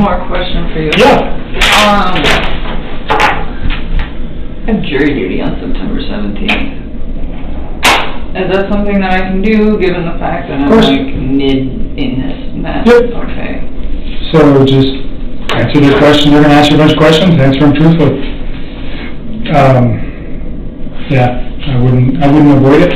more question for you. Yeah. I have jury duty on September 17th. Is that something that I can do, given the fact that I'm course. like mid in this mess? Yep. Okay. So just answer the question, they're gonna ask you a bunch of questions, answer them truthfully. Yeah, I wouldn't avoid it,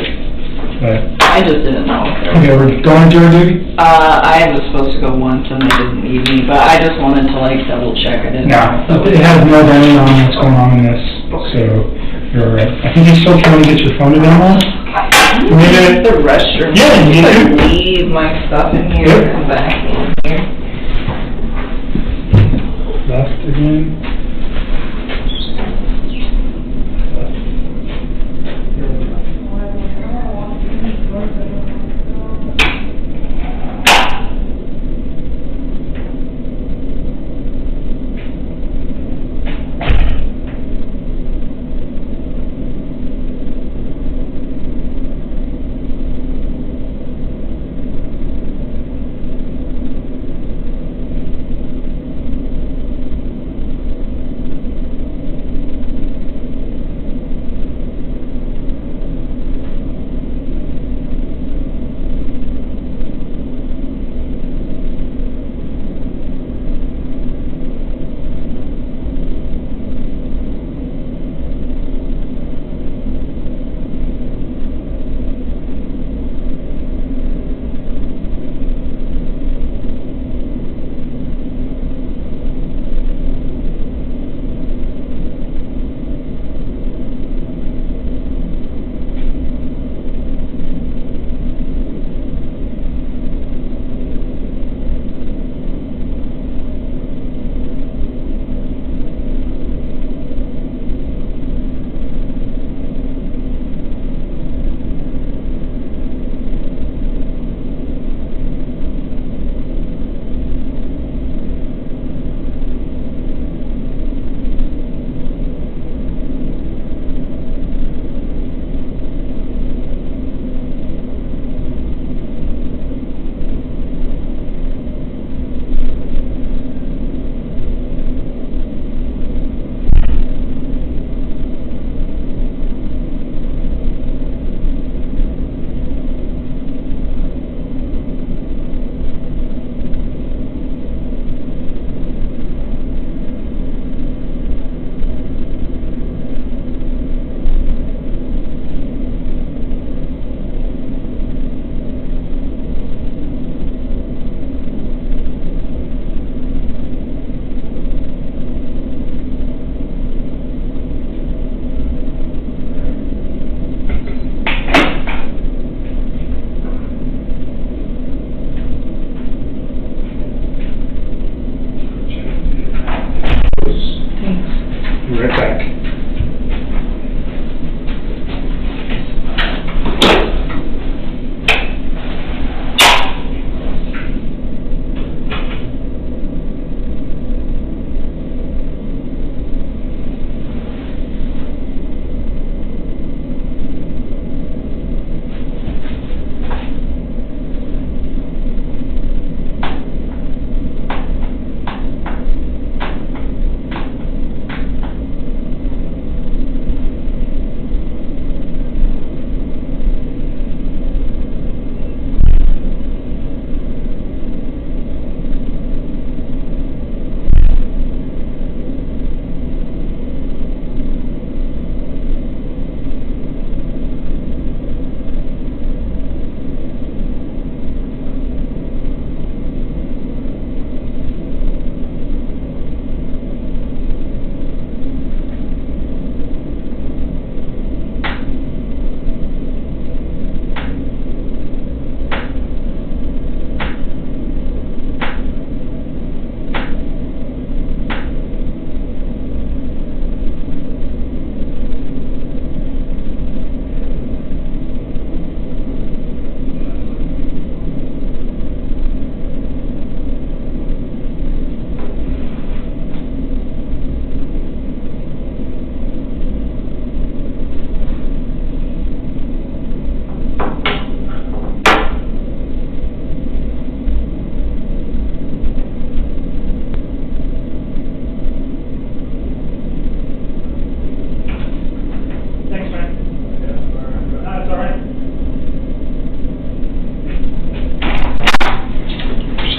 but, I just didn't know if there was... okay, we're going to jury duty? I was supposed to go once and they didn't need me, but I just wanted to like double check. I didn't know. No, it has no bearing on what's going on in this, so you're all right. I think you still trying to get your phone to download? Maybe the restroom. Yeah, you need Just, to. like, leave my stuff in here Yep. and come back in here. Left again.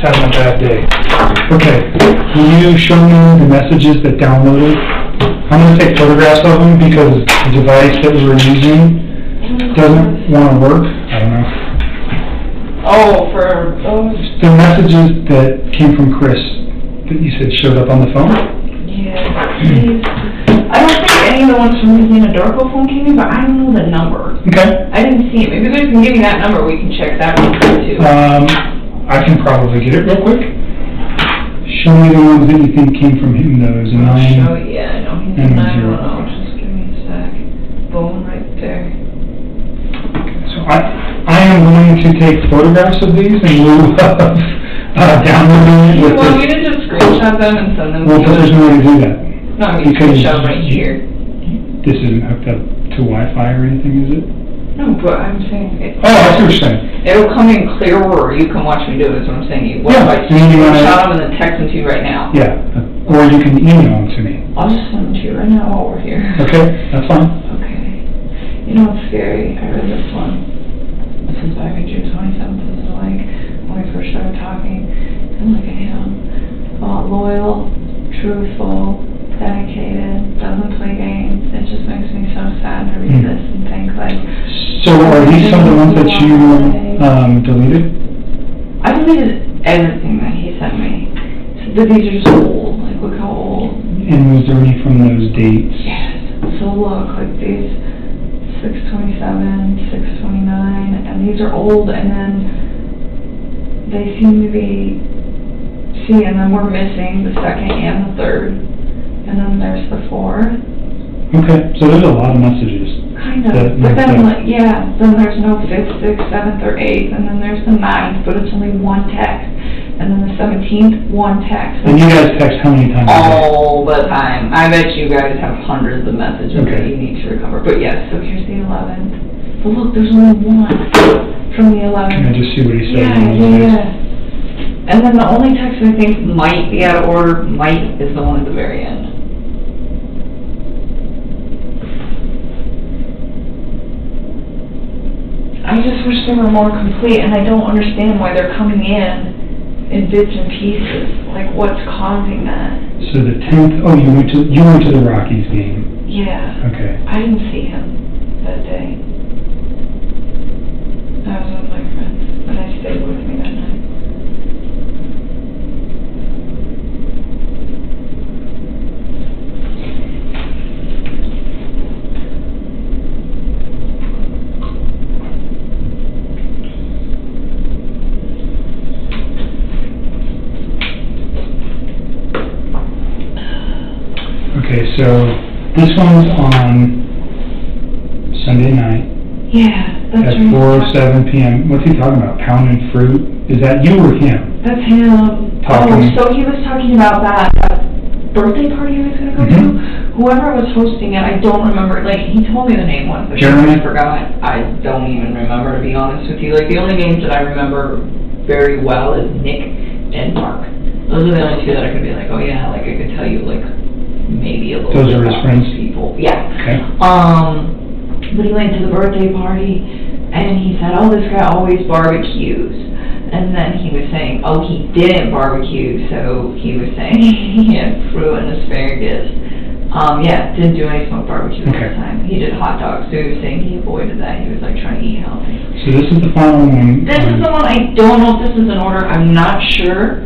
having a bad day. Okay, will you show me the messages that downloaded? I'm gonna take photographs of them because the device that we were using doesn't wanna work. I don't know. Oh, for those? The messages that came from Chris that you said showed up on the phone? Yeah, please. I don't think any of the ones from using a Darko phone came in, but I don't know the number. Okay. I didn't see it. Maybe you guys can give me that number, we can check that one too. I can probably get it real quick. Show me the ones that you think came from him, those I'll 9. show you, yeah, I know he's and 910, just give me a sec. Boom, right there. So I am going to take photographs of these and we'll downloading it You with want me this. to just screenshot them and send them to Well, you? but there's no way to do that. No, I mean, because screenshot right here. This isn't hooked up to Wi-Fi or anything, is it? No, but I'm saying, Oh, I see what you're saying. it'll come in clearer, or you can watch me do it, is what I'm saying. What if I Yeah, you wanna- screenshot them and then text them to you right now? Yeah, or you can email them to me. I'll just send them to you right now while we're here. Okay, that's fine. Okay. You know what's scary? I read this one. This is back in June 27th. This is like when we first started talking. And look at him. Loyal, truthful, dedicated, doesn't play games. It just makes me so sad to read this and think like... So are these some of the ones that you deleted? I deleted everything that he sent me. So these are just old. Like, look how old. And was there any from those dates? Yes. So look, like these 6/27, 6/29, and these are old, and then they seem to be, see, and then we're missing the 2nd and the 3rd, and then there's the 4th. Okay, so there's a lot of messages. Kind of, That but makes then, sense. like, yeah, then there's no 5th, 6th, 7th, or 8th, and then there's the 9th, but it's only one text, and then the 17th, one text. And you guys text how many times a day? All the time. I bet you guys have hundreds of messages that Okay. you need to recover. But yes, so here's the 11th. But look, there's only one from the 11th. Can I just see what he said? Yeah. And then the only text I think might be out of order, is the one at the very end. I just wish they were more complete, and I don't understand why they're coming in bits and pieces. Like, what's causing that? So the 10th, oh, you went to the Rockies game. Yeah. Okay. I didn't see him that day. I was with my friends, and I stayed with me that night. Okay, so this one's on Sunday night Yeah, that's at right. 4:07 p.m. What's he talking about? Pounding fruit? Is that you or him? That's him. Talking. Oh, so he was talking about that birthday party I was gonna go to. Whoever was hosting it, I don't remember. Like, he told me the name once, but Jeremy? I forgot. I don't even remember, to be honest with you. Like, the only names that I remember very well is Nick and Mark. Those are the only two that I could be like, oh yeah, like I could tell you like maybe a little Those bit are his about friends? these people. Yeah. Okay. But he went to the birthday party, and he said, oh, this guy always barbecues. And then he was saying, oh, he didn't barbecue, so he was saying he had fruit and asparagus. Yeah, didn't do any smoked barbecue Okay. this time. He did hot dogs, so he was saying he avoided that. He was like trying to eat healthy. So this is the final one. This is the one, I don't know if this is in order. I'm not sure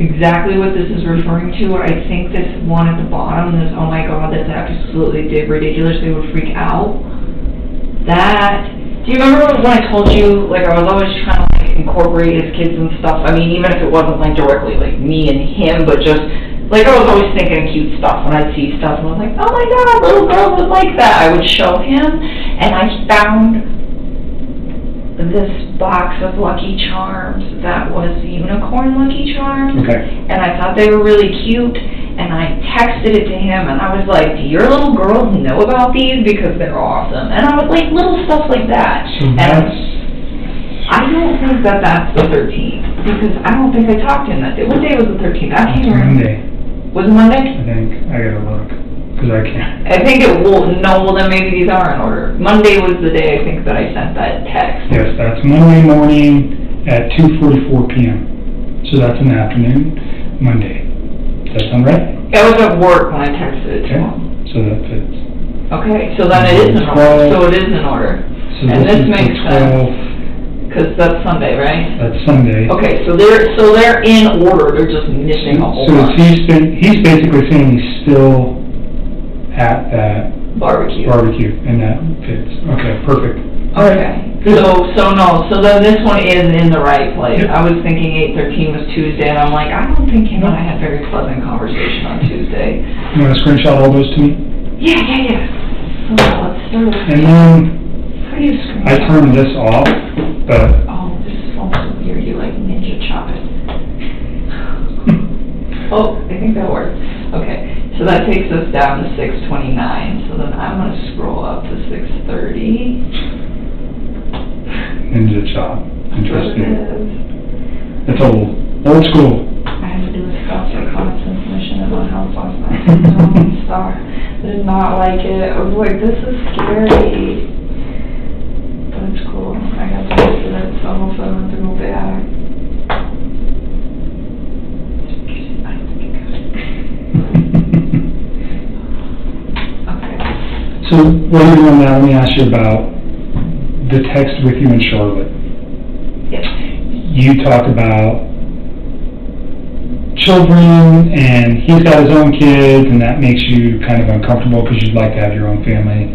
exactly what this is referring to. I think this one at the bottom, this, oh my god, that's absolutely ridiculous. They would freak out. That, do you remember when I told you, like, I was always trying to, like, incorporate his kids and stuff? I mean, even if it wasn't, like, directly, like, me and him, but just, like, I was always thinking of cute stuff when I'd see stuff, and I was like, oh my god, little girls would like that. I would show him, and I found this box of Lucky Charms that was unicorn Lucky Charms. Okay. And I thought they were really cute, and I texted it to him, and I was like, do your little girls know about these? Because they're awesome. And I was like, little stuff like that. So And that's, I don't think that that's the 13th, because I don't think I talked to him that day. What day was the 13th? I can't remember. Monday, Was it Monday? I think. I gotta look, because I can't. I think it will, no, well then maybe these are in order. Monday was the day I think that I sent that text. Yes, that's Monday morning at 2:44 p.m. So that's in the afternoon, Monday. Does that sound right? I was at work when I texted it to Okay, him. so that fits. Okay, so then it is in order, so it is in order. So And this is makes for sense. Cause that's Sunday, right? That's Sunday. Okay, so they're in order, they're just missing a whole So bunch. he's basically saying he's still at that Barbecue. barbecue, and that fits. Okay, perfect. Okay, so then this one is in the right place. Yep. I was thinking 8:13 was Tuesday, and I'm like, I don't think him and I had very pleasant conversation on Tuesday. You wanna screenshot all those to me? Yeah. So let's start with, And then how do you screen? I turned this off, but Oh, this is so weird, you like ninja chop it. Oh, I think that worked. Okay, so that takes us down to 6:29, so then I'm gonna scroll up to 6:30. Ninja chop, interesting. It It's old school. I had to do a stop for constant mission at my house last night. Oh, star. I did not like it. I was like, this is scary. But it's cool. I got to do it, so hopefully I don't have to go back. Okay. So what are you doing now? Let me ask you about the text with you and Charlotte. Yes. You talked about children, and he's got his own kids, and that makes you kind of uncomfortable because you'd like to have your own family.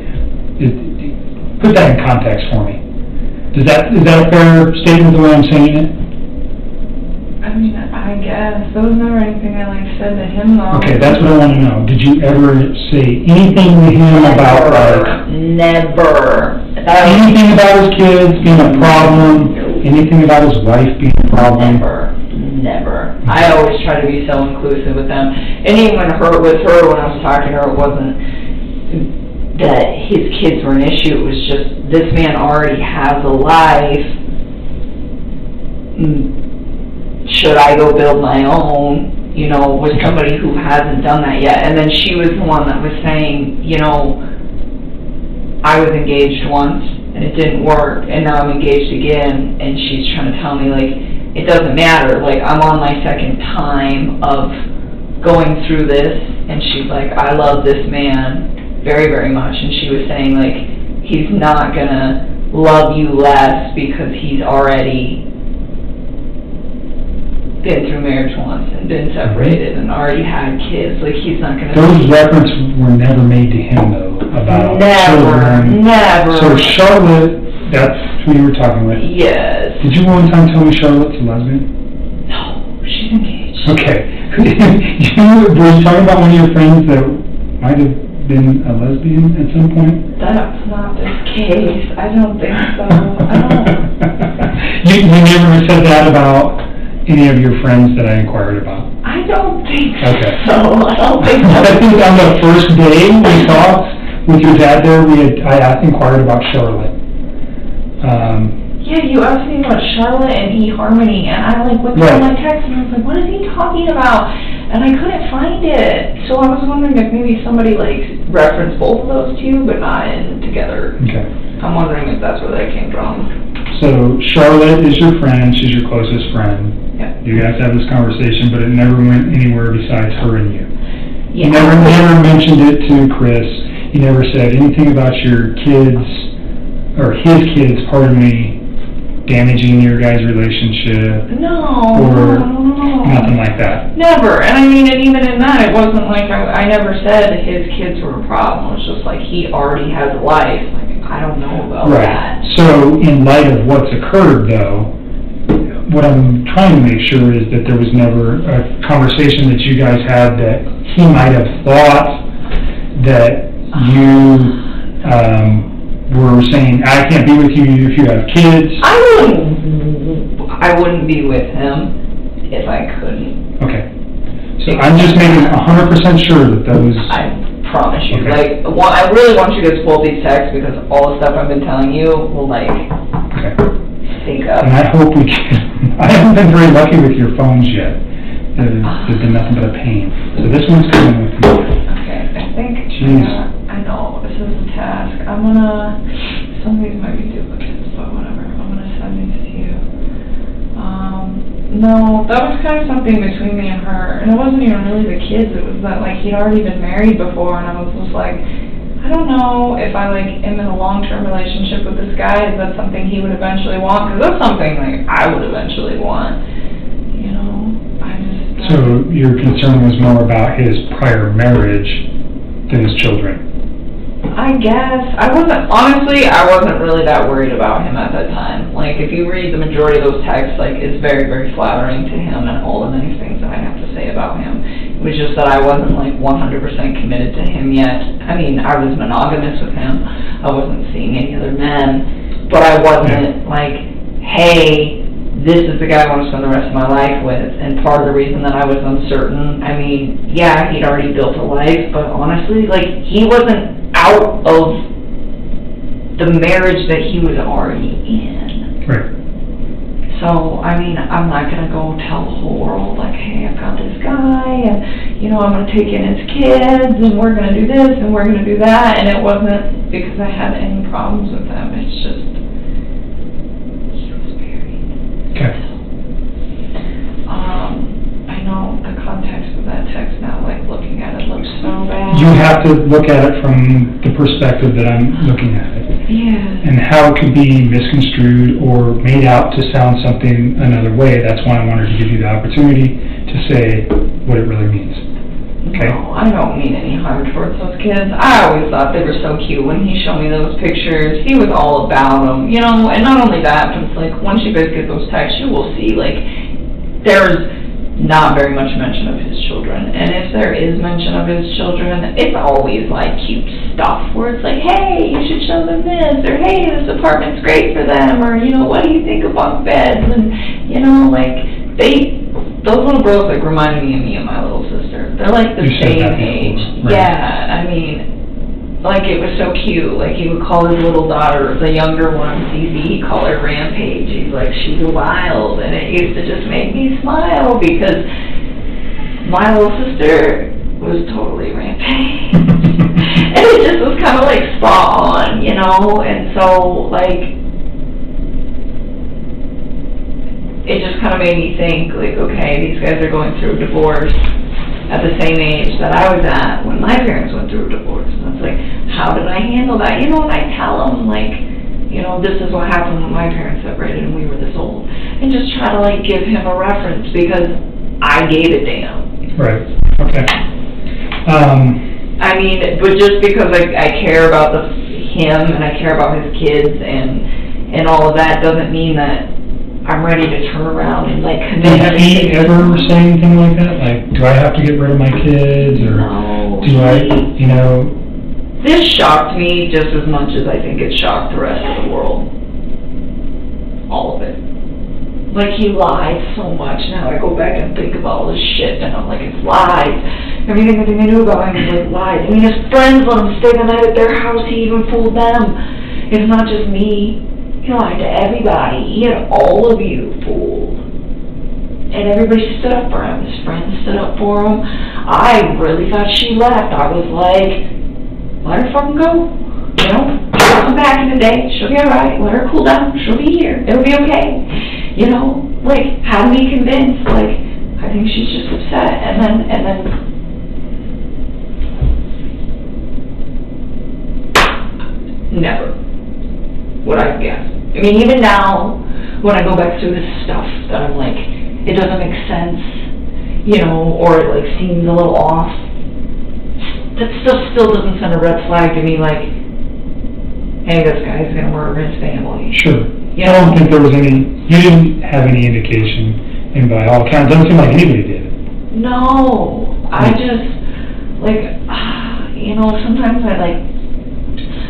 Put that in context for me. Is that a fair statement the way I'm saying it? I mean, I guess. There was never anything I said to him though. Okay, that's what I want to know. Did you ever say anything to him about Never. anything about his kids being a problem? Anything about his wife being a problem? Never. I always try to be so inclusive with them. And even with her, when I was talking to her, it wasn't that his kids were an issue. It was just, this man already has a life. Should I go build my own, with somebody who hasn't done that yet? And then she was the one that was saying, I was engaged once, and it didn't work, and now I'm engaged again, and she's trying to tell me, it doesn't matter, I'm on my second time of going through this, and she's like, I love this man very, very much, and she was saying, he's not gonna love you less because he's already been through marriage once and been separated and already had kids, he's not gonna... Those references were never made to him, though, about children. Never. So Charlotte, that's who you were talking with? Yes. Did you one time tell me Charlotte's a lesbian? No, she's engaged. Okay. Were you talking about one of your friends that might have been a lesbian at some point? That's not the case. I don't think so. I don't... You never said that about any of your friends that I inquired about? I don't think Okay. so. I don't think so. I think on the first day we talked with your dad there, I inquired about Charlotte. Yeah, you asked me about Charlotte and eHarmony, and I went through my text, and I was like, what is he talking about? And I couldn't find it. So I was wondering if maybe somebody referenced both of those two, but not in together. Okay. I'm wondering if that's where that came from. So Charlotte is your friend, she's your closest friend. Yeah. You guys have this conversation, but it never went anywhere besides her and you. Yeah. You never mentioned it to Chris. You never said anything about your kids, or his kids, pardon me, damaging your guys' relationship. No. Or nothing like that. Never. And I mean, and even in that, it wasn't I never said his kids were a problem. It was just he already has a life. I don't know about that. So in light of what's occurred, though, what I'm trying to make sure is that there was never a conversation that you guys had that he might have thought that you were saying, I can't be with you if you have kids. I wouldn't be with him if I couldn't. Okay. So I'm just making 100% sure that those... I promise you. Okay. I really want you to pull these texts because all the stuff I've been telling you will Okay. sync up. And I hope we can... I haven't been very lucky with your phones yet. There's been nothing but a pain. So this one's coming with me. Okay, I think... Jeez. I know, this is a task. Some of these might be duplicates, but whatever. I'm gonna send these to you. No, that was kind of something between me and her, and it wasn't even really the kids, it was that, like, he'd already been married before, and I was just like, I don't know if I, like, am in a long-term relationship with this guy, is that something he would eventually want? Because that's something, like, I would eventually want, you know, I just... So your concern was more about his prior marriage than his children? I guess. Honestly, I wasn't really that worried about him at that time. Like, if you read the majority of those texts, like, it's very, very flattering to him and all the nice things that I have to say about him. It was just that I wasn't, like, 100% committed to him yet. I mean, I was monogamous with him. I wasn't seeing any other men. But I wasn't, like, hey, this is the guy I want to spend the rest of my life with. And part of the reason that I was uncertain, I mean, yeah, he'd already built a life, but honestly, like, he wasn't out of the marriage that he was already in. Right. So, I mean, I'm not going to go tell the whole world, like, hey, I found this guy, and, you know, I'm going to take in his kids, and we're going to do this, and we're going to do that, and it wasn't because I had any problems with him. It's just, he was married. Okay. I know the context of that text now, like, looking at it looks so bad. You have to look at it from the perspective that I'm looking at it. Yeah. And how it could be misconstrued or made out to sound something another way. That's why I wanted to give you the opportunity to say what it really means. Okay? No, I don't mean any harm towards those kids. I always thought they were so cute when he showed me those pictures. He was all about them, you know, and not only that, but it's like, once you guys get those texts, you will see, like, there's not very much mention of his children. And if there is mention of his children, it's always, like, cute stuff where it's like, hey, you should show them this, or hey, this apartment's great for them, or, you know, what do you think of bunk beds? And, you know, like, those little girls, like, reminded me of my little sister. They're, like, the same age. Right. Yeah, I mean, like, it was so cute. Like, he would call his little daughter, the younger one, Cece, he'd call her Rampage. He's like, she's wild. And it used to just make me smile because my little sister was totally Rampage. And it just was kind of, like, spot on, you know? And so, like, it just kind of made me think, like, okay, these guys are going through a divorce at the same age that I was at when my parents went through a divorce. And it's like, how did I handle that? You know, and I tell them, like, you know, this is what happened when my parents separated and we were this old. And just try to, like, give him a reference because I gave a damn. Right. Okay. I mean, but just because I care about him and I care about his kids and all of that doesn't mean that I'm ready to turn around and, like, commit everything. Did he ever say anything like that? Like, do I have to get rid of my kids, or no, do I, you know? This shocked me just as much as I think it shocked the rest of the world. All of it. Like, he lied so much. Now I go back and think about all this shit, and I'm like, it's lies. Everything I knew about him was, like, lies. I mean, his friends let him stay the night at their house. He even fooled them. It's not just me. He lied to everybody. He had all of you fooled. And everybody stood up for him. His friends stood up for him. I really thought she left. I was like, let her fucking go. You know, she'll come back in a day. She'll be alright. Let her cool down. She'll be here. It'll be okay. You know, like, had me convinced. Like, I think she's just upset. And then never would I guess. I mean, even now, when I go back through this stuff, that I'm like, it doesn't make sense, you know, or it, like, seems a little off, that stuff still doesn't send a red flag to me, like, hey, this guy's gonna murder his family. Sure. You I don't know? think there was you didn't have any indication, and by all accounts, doesn't seem like anybody did. No, I just, like, you know, sometimes I, like,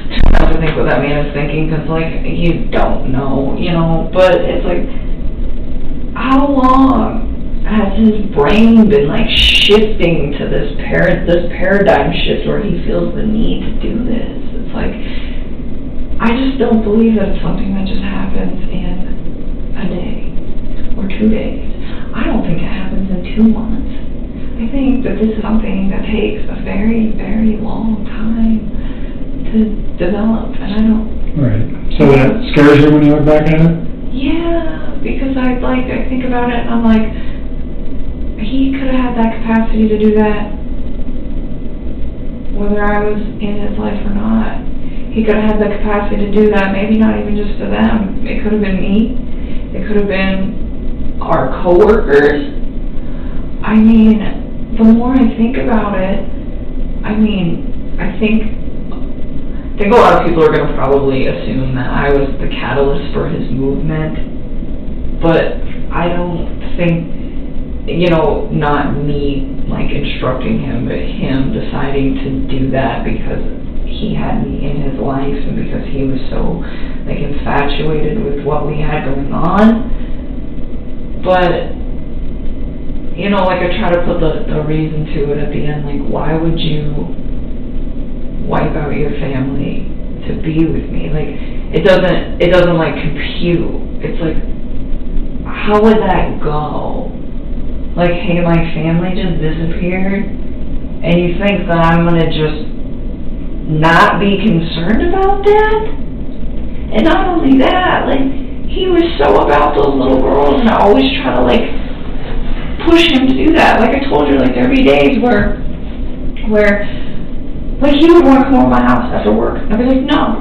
try not to think what that man is thinking, because, like, you don't know, you know, but it's like, how long has his brain been, like, shifting to this paradigm shift where he feels the need to do this? It's like, I just don't believe that it's something that just happens in a day or 2 days. I don't think it happens in 2 months. I think that this is something that takes a very, very long time to develop, and I don't... Right. So that scares you when you look back at it? Yeah, because I I think about it, and I'm like, he could have had that capacity to do that, whether I was in his life or not. He could have had the capacity to do that, maybe not even just to them. It could have been me. It could have been our coworkers. I mean, the more I think about it, I think a lot of people are going to probably assume that I was the catalyst for his movement, but I don't think, not me, instructing him, but him deciding to do that because he had me in his life and because he was so, infatuated with what we had going on. But, I try to put the reason to it at the end, why would you wipe out your family to be with me? It doesn't compute. It's how would that go? Hey, my family just disappeared, and you think that I'm gonna just not be concerned about that? And not only that, he was so about those little girls, and I always try to push him to do that. I told you, there'd be days where he would want to come over to my house after work. I'd be like, no,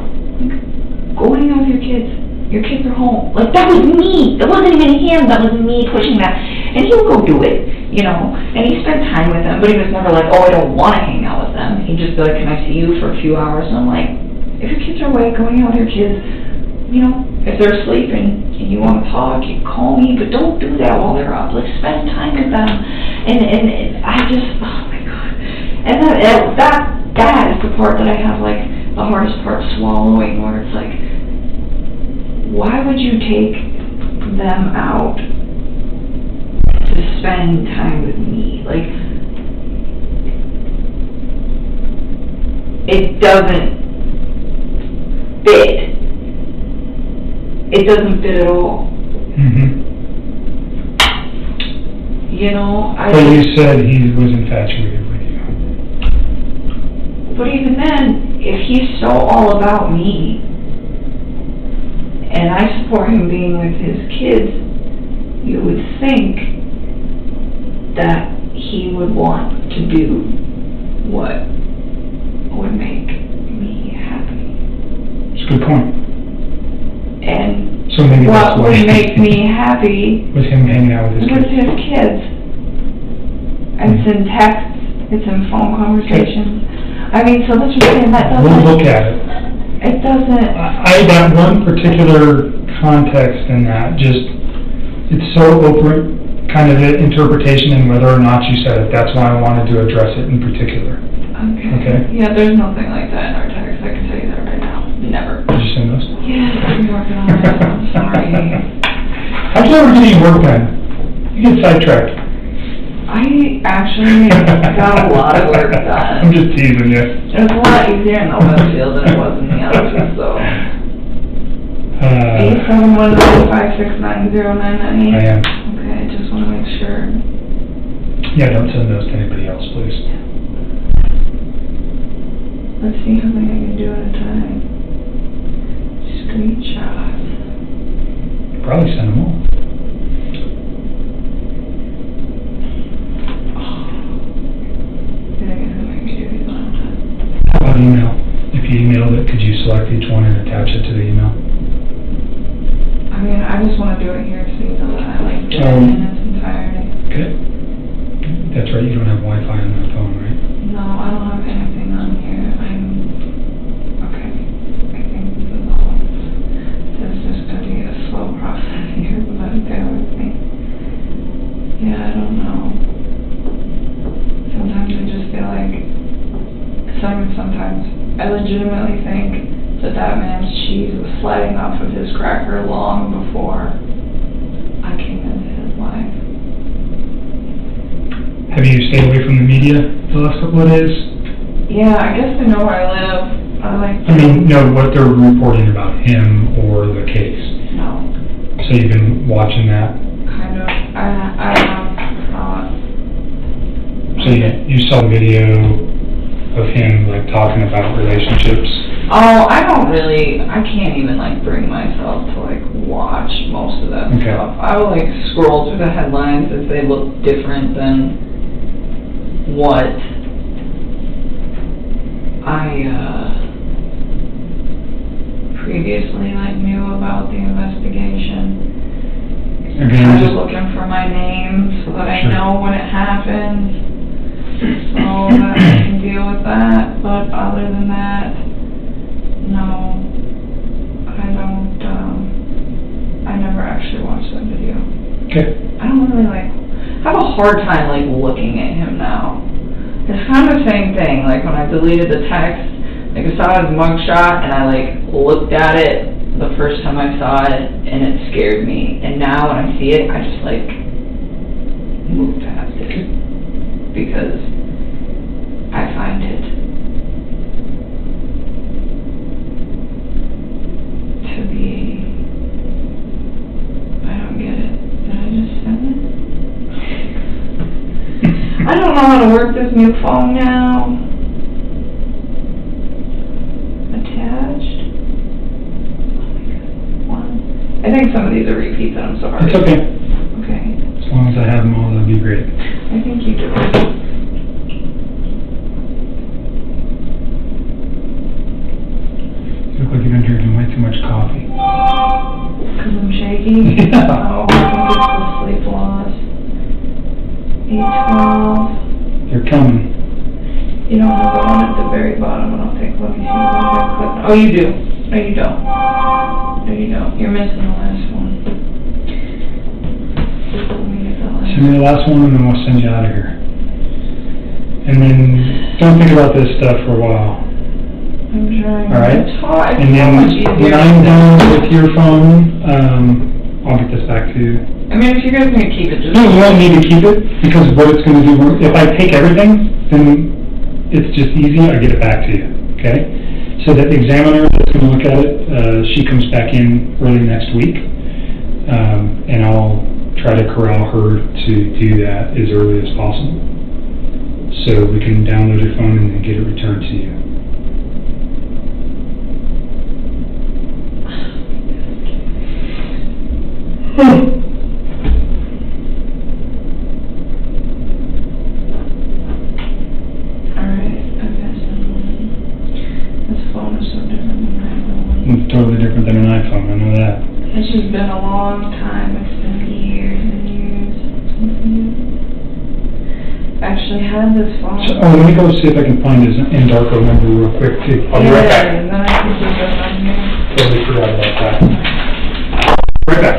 go hang out with your kids. Your kids are home. That was me. That wasn't even him. That was me pushing that. And he would go do it, and he spent time with them, but he was never oh, I don't want to hang out with them. He'd just be like, can I see you for a few hours? And I'm like, if your kids are awake, go hang out with your kids. If they're asleep and you want to talk, you call me, but don't do that while they're up. Spend time with them. And I just, oh my God. And that is the part that I have, the hardest part swallowing, where it's why would you take them out to spend time with me? It doesn't fit. It doesn't fit at all. Mm-hmm. But you said he was infatuated with you. But even then, if he's so all about me, and I support him being with his kids, you would think that he would want to do what would make me happy. That's a good point. And so maybe what would make me happy was him hanging out with his kids. It's in texts, it's in phone conversations. So that's what I'm saying, that doesn't... We'll look at it. It doesn't... that one particular context in that, it's so open, kind of interpretation and whether or not you said it. That's why I wanted to address it in particular. Okay? Yeah, there's nothing like that in our text. I can tell you that right now. Never. Did you send those? Yes, I'm working on it. I'm sorry. How'd you ever get your work done? You get sidetracked. I actually got a lot of work done. I'm just teasing you. It was a lot easier in the oil field than it was in the others, so. 871-569-0998. I am. Okay, I just want to make sure. Yeah, don't send those to anybody else, please. Let's see how many I can do at a time. Screenshots. Probably send them all. How about email? If you emailed it, could you select each one and attach it to the email? I just want to do it here so you know that I did it in its entirety. Okay. That's right, you don't have Wi-Fi on that phone, right? No, I don't have anything on here. Okay. I think this is all. This is just going to be a slow process here, but bear with me. Yeah, I don't know. Sometimes I just feel sometimes I legitimately think that man's cheese was sliding off of his cracker long before I came into his life. Have you stayed away from the media the last couple of days? Yeah, I guess they know where I live. What they're reporting about him or the case. No. So you've been watching that? Kind of. I thought. So you saw the video of him talking about relationships? Oh, I can't even bring myself to watch most of that that Okay. stuff. I will like scroll through the headlines if they look different than what I, previously like knew about the investigation. Again, Kind of just, looking for my name so that I Sure. know when it happened, so that I can deal with that, but other than that, no, I don't, I never actually watched that video. okay. I don't really like, I have a hard time like looking at him now. It's kind of the same thing, like when I deleted the text, like I saw his mugshot and I like looked at it the first time I saw it and it scared me. And now when I see it, I just like move past it because I find it to be, I don't get it. Did I just send it? I don't know how to work this new phone now. Attached. Oh my God. One. I think some of these are repeats, and I'm sorry. It's okay. Okay. As long as I have them all, that'd be great. I think you do. You look like you've been drinking way too much coffee. Because I'm shaky? Yeah. Oh, I think it's the sleep loss. 8:12. You're coming. You don't have the one at the very bottom, I don't think. Let me see. Oh, you do. No, you don't. No, you don't. You're missing the last one. Let me get the last Send me the last one and then we'll send you out of here. And then, don't think about this stuff for a while. I'm trying. All right. It's hard. And It's so much then, easier. when I'm done with your phone, I'll get this back to you. I mean, if you guys can keep it, just... No, you won't need to keep it, because what it's gonna do, if I take everything, then it's just easy, I get it back to you, okay? So that examiner that's gonna look at it, she comes back in early next week, and I'll try to corral her to do that as early as possible. So we can download your phone and then get it returned to you. It's totally different than an iPhone, I know that. It's just been a long time, it's been years and years since you actually had this phone. So, let me go see if I can find his Endarco number real quick too. I'll be right back. Yeah, and then I can do this on here. Totally forgot about that. Right back.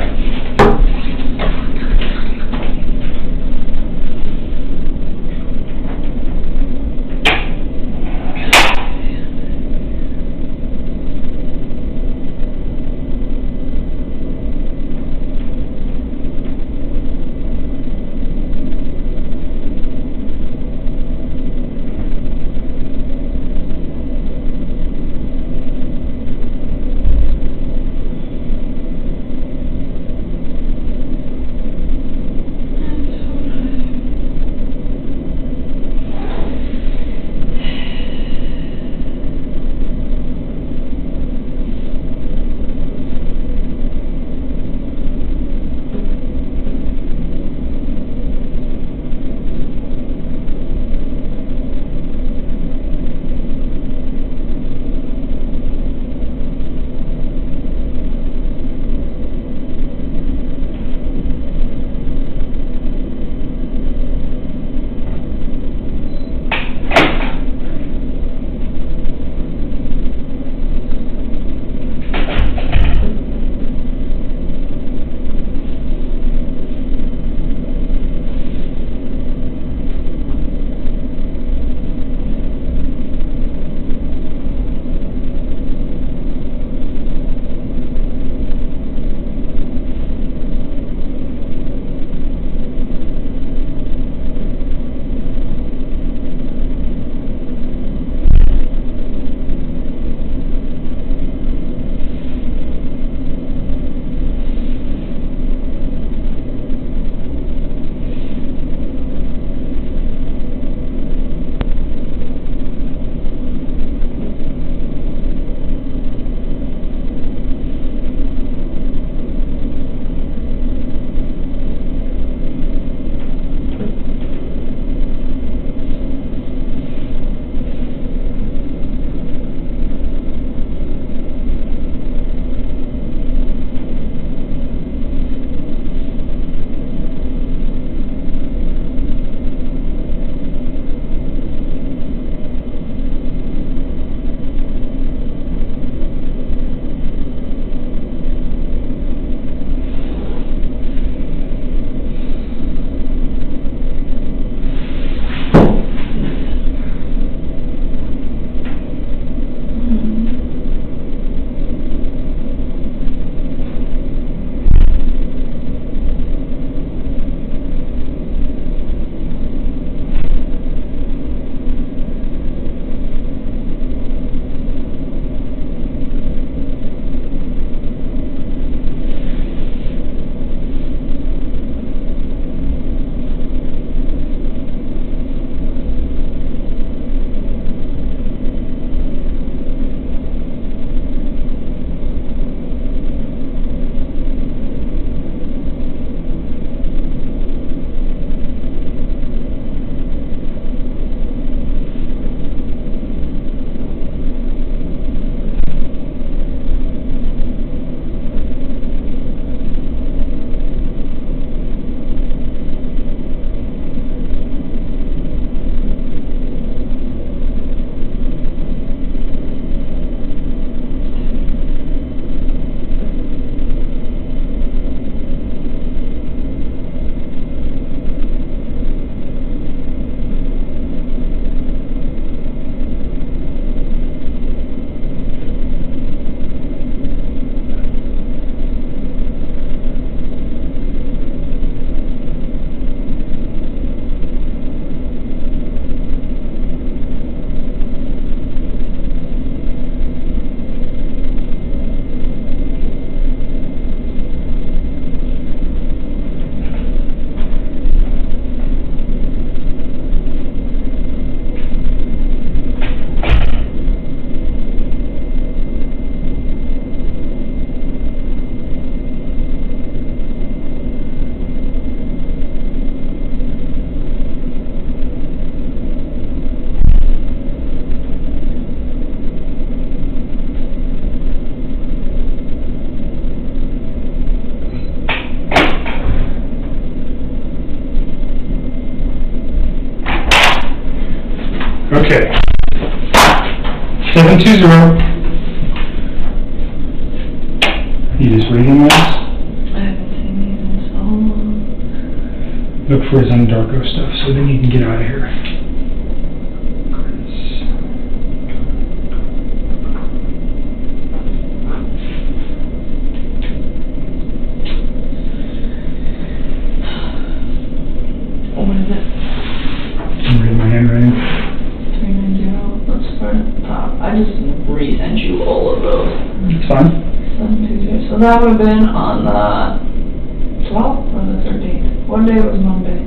Okay. 720. You just reading this? I haven't seen these in so long. Look for his Undarko stuff, so then you can get out of here. What is it? I'm reading my handwriting. 390, let's start at the top. I just resent you all of those. It's fine. 720, so that would have been on the 12th or the 13th? What day was Monday?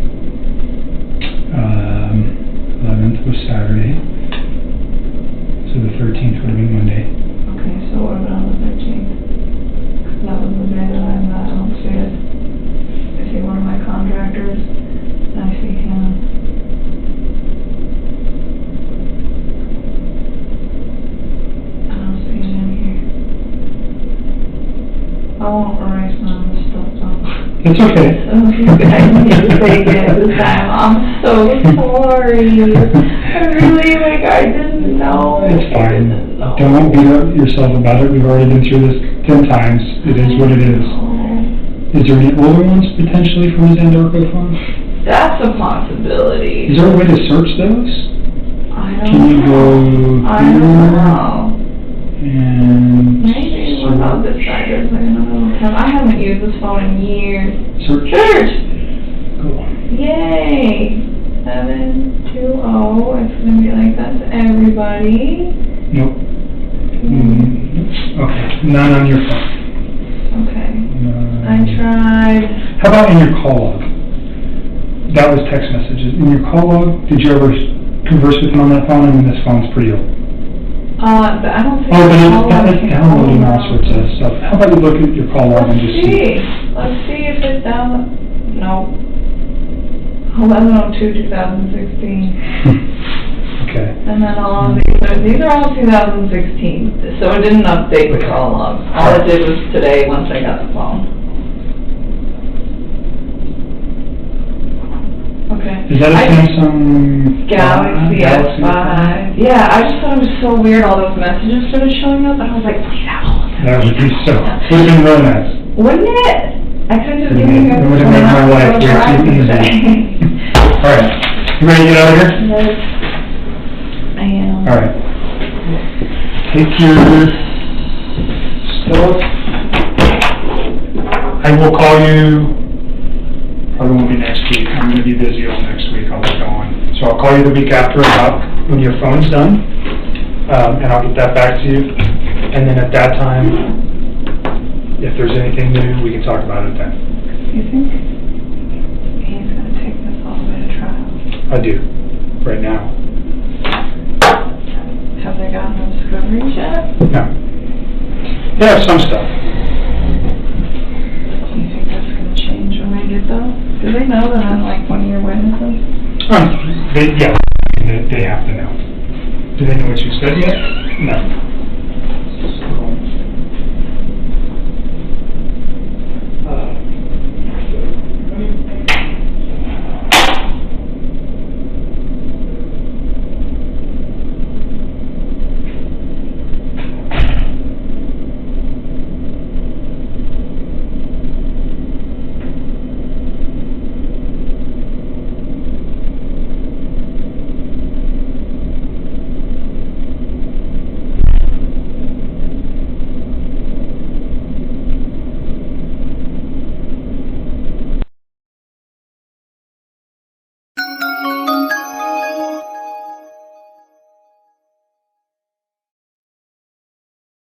11th was Saturday. So the 13th would have been Monday. Okay, so it would have been on the 13th. 'Cause that was the day that I don't see it. I see one of my contractors, and I see him. I don't see it in here. I won't erase none of this stuff, though. It's okay. So you guys need to take it this time. I'm so sorry. I really, I didn't know. It's I fine. didn't know. Don't beat up yourself about it. We've already been through this 10 times. It is what it is. Is there any older ones potentially from his Undarko phone? That's a possibility. Is there a way to search those? I don't Can you know. go I don't know. and Maybe what about this guy? There's like another one. I haven't used this phone in years. search? Search! Cool. Yay! 720. It's gonna be like that to everybody. Nope. Okay, none on your phone. Okay. None. I tried. How about in your call log? That was text messages. In your call log, did you ever converse with him on that phone? I mean, this phone's pretty old. But I don't think. Oh, but all it's of downloading all sorts of stuff. How about you look at your call log and just Let's see. Let's see if it's down. No. 11/02/2016. Okay. And then all of these are all 2016. So it didn't update the call log. All it did was today once I got the phone. Okay. Is that a Samsung? Galaxy S5. Yeah, I just thought it was so weird. All those messages started showing up, and I was like, please have all of them. That would be so. Would have been real nice. Wouldn't it? I could just give you guys. It would have made my life way too easy. All right, you ready to get out of here? Yes, I am. All right. Take your stuff. I will call you. Probably won't be next week. I'm going to be busy all next week. I'll be going. So I'll call you the week after about when your phone's done, and I'll get that back to you. And then at that time, if there's anything new, we can talk about it then. You think he's going to take this all the way to trial? I do, right now. Have they gotten no discoveries yet? No. They have some stuff. Do you think that's going to change when they get those? Do they know that I'm like one of your witnesses? Yeah, they have to know. Do they know what you said yet? No.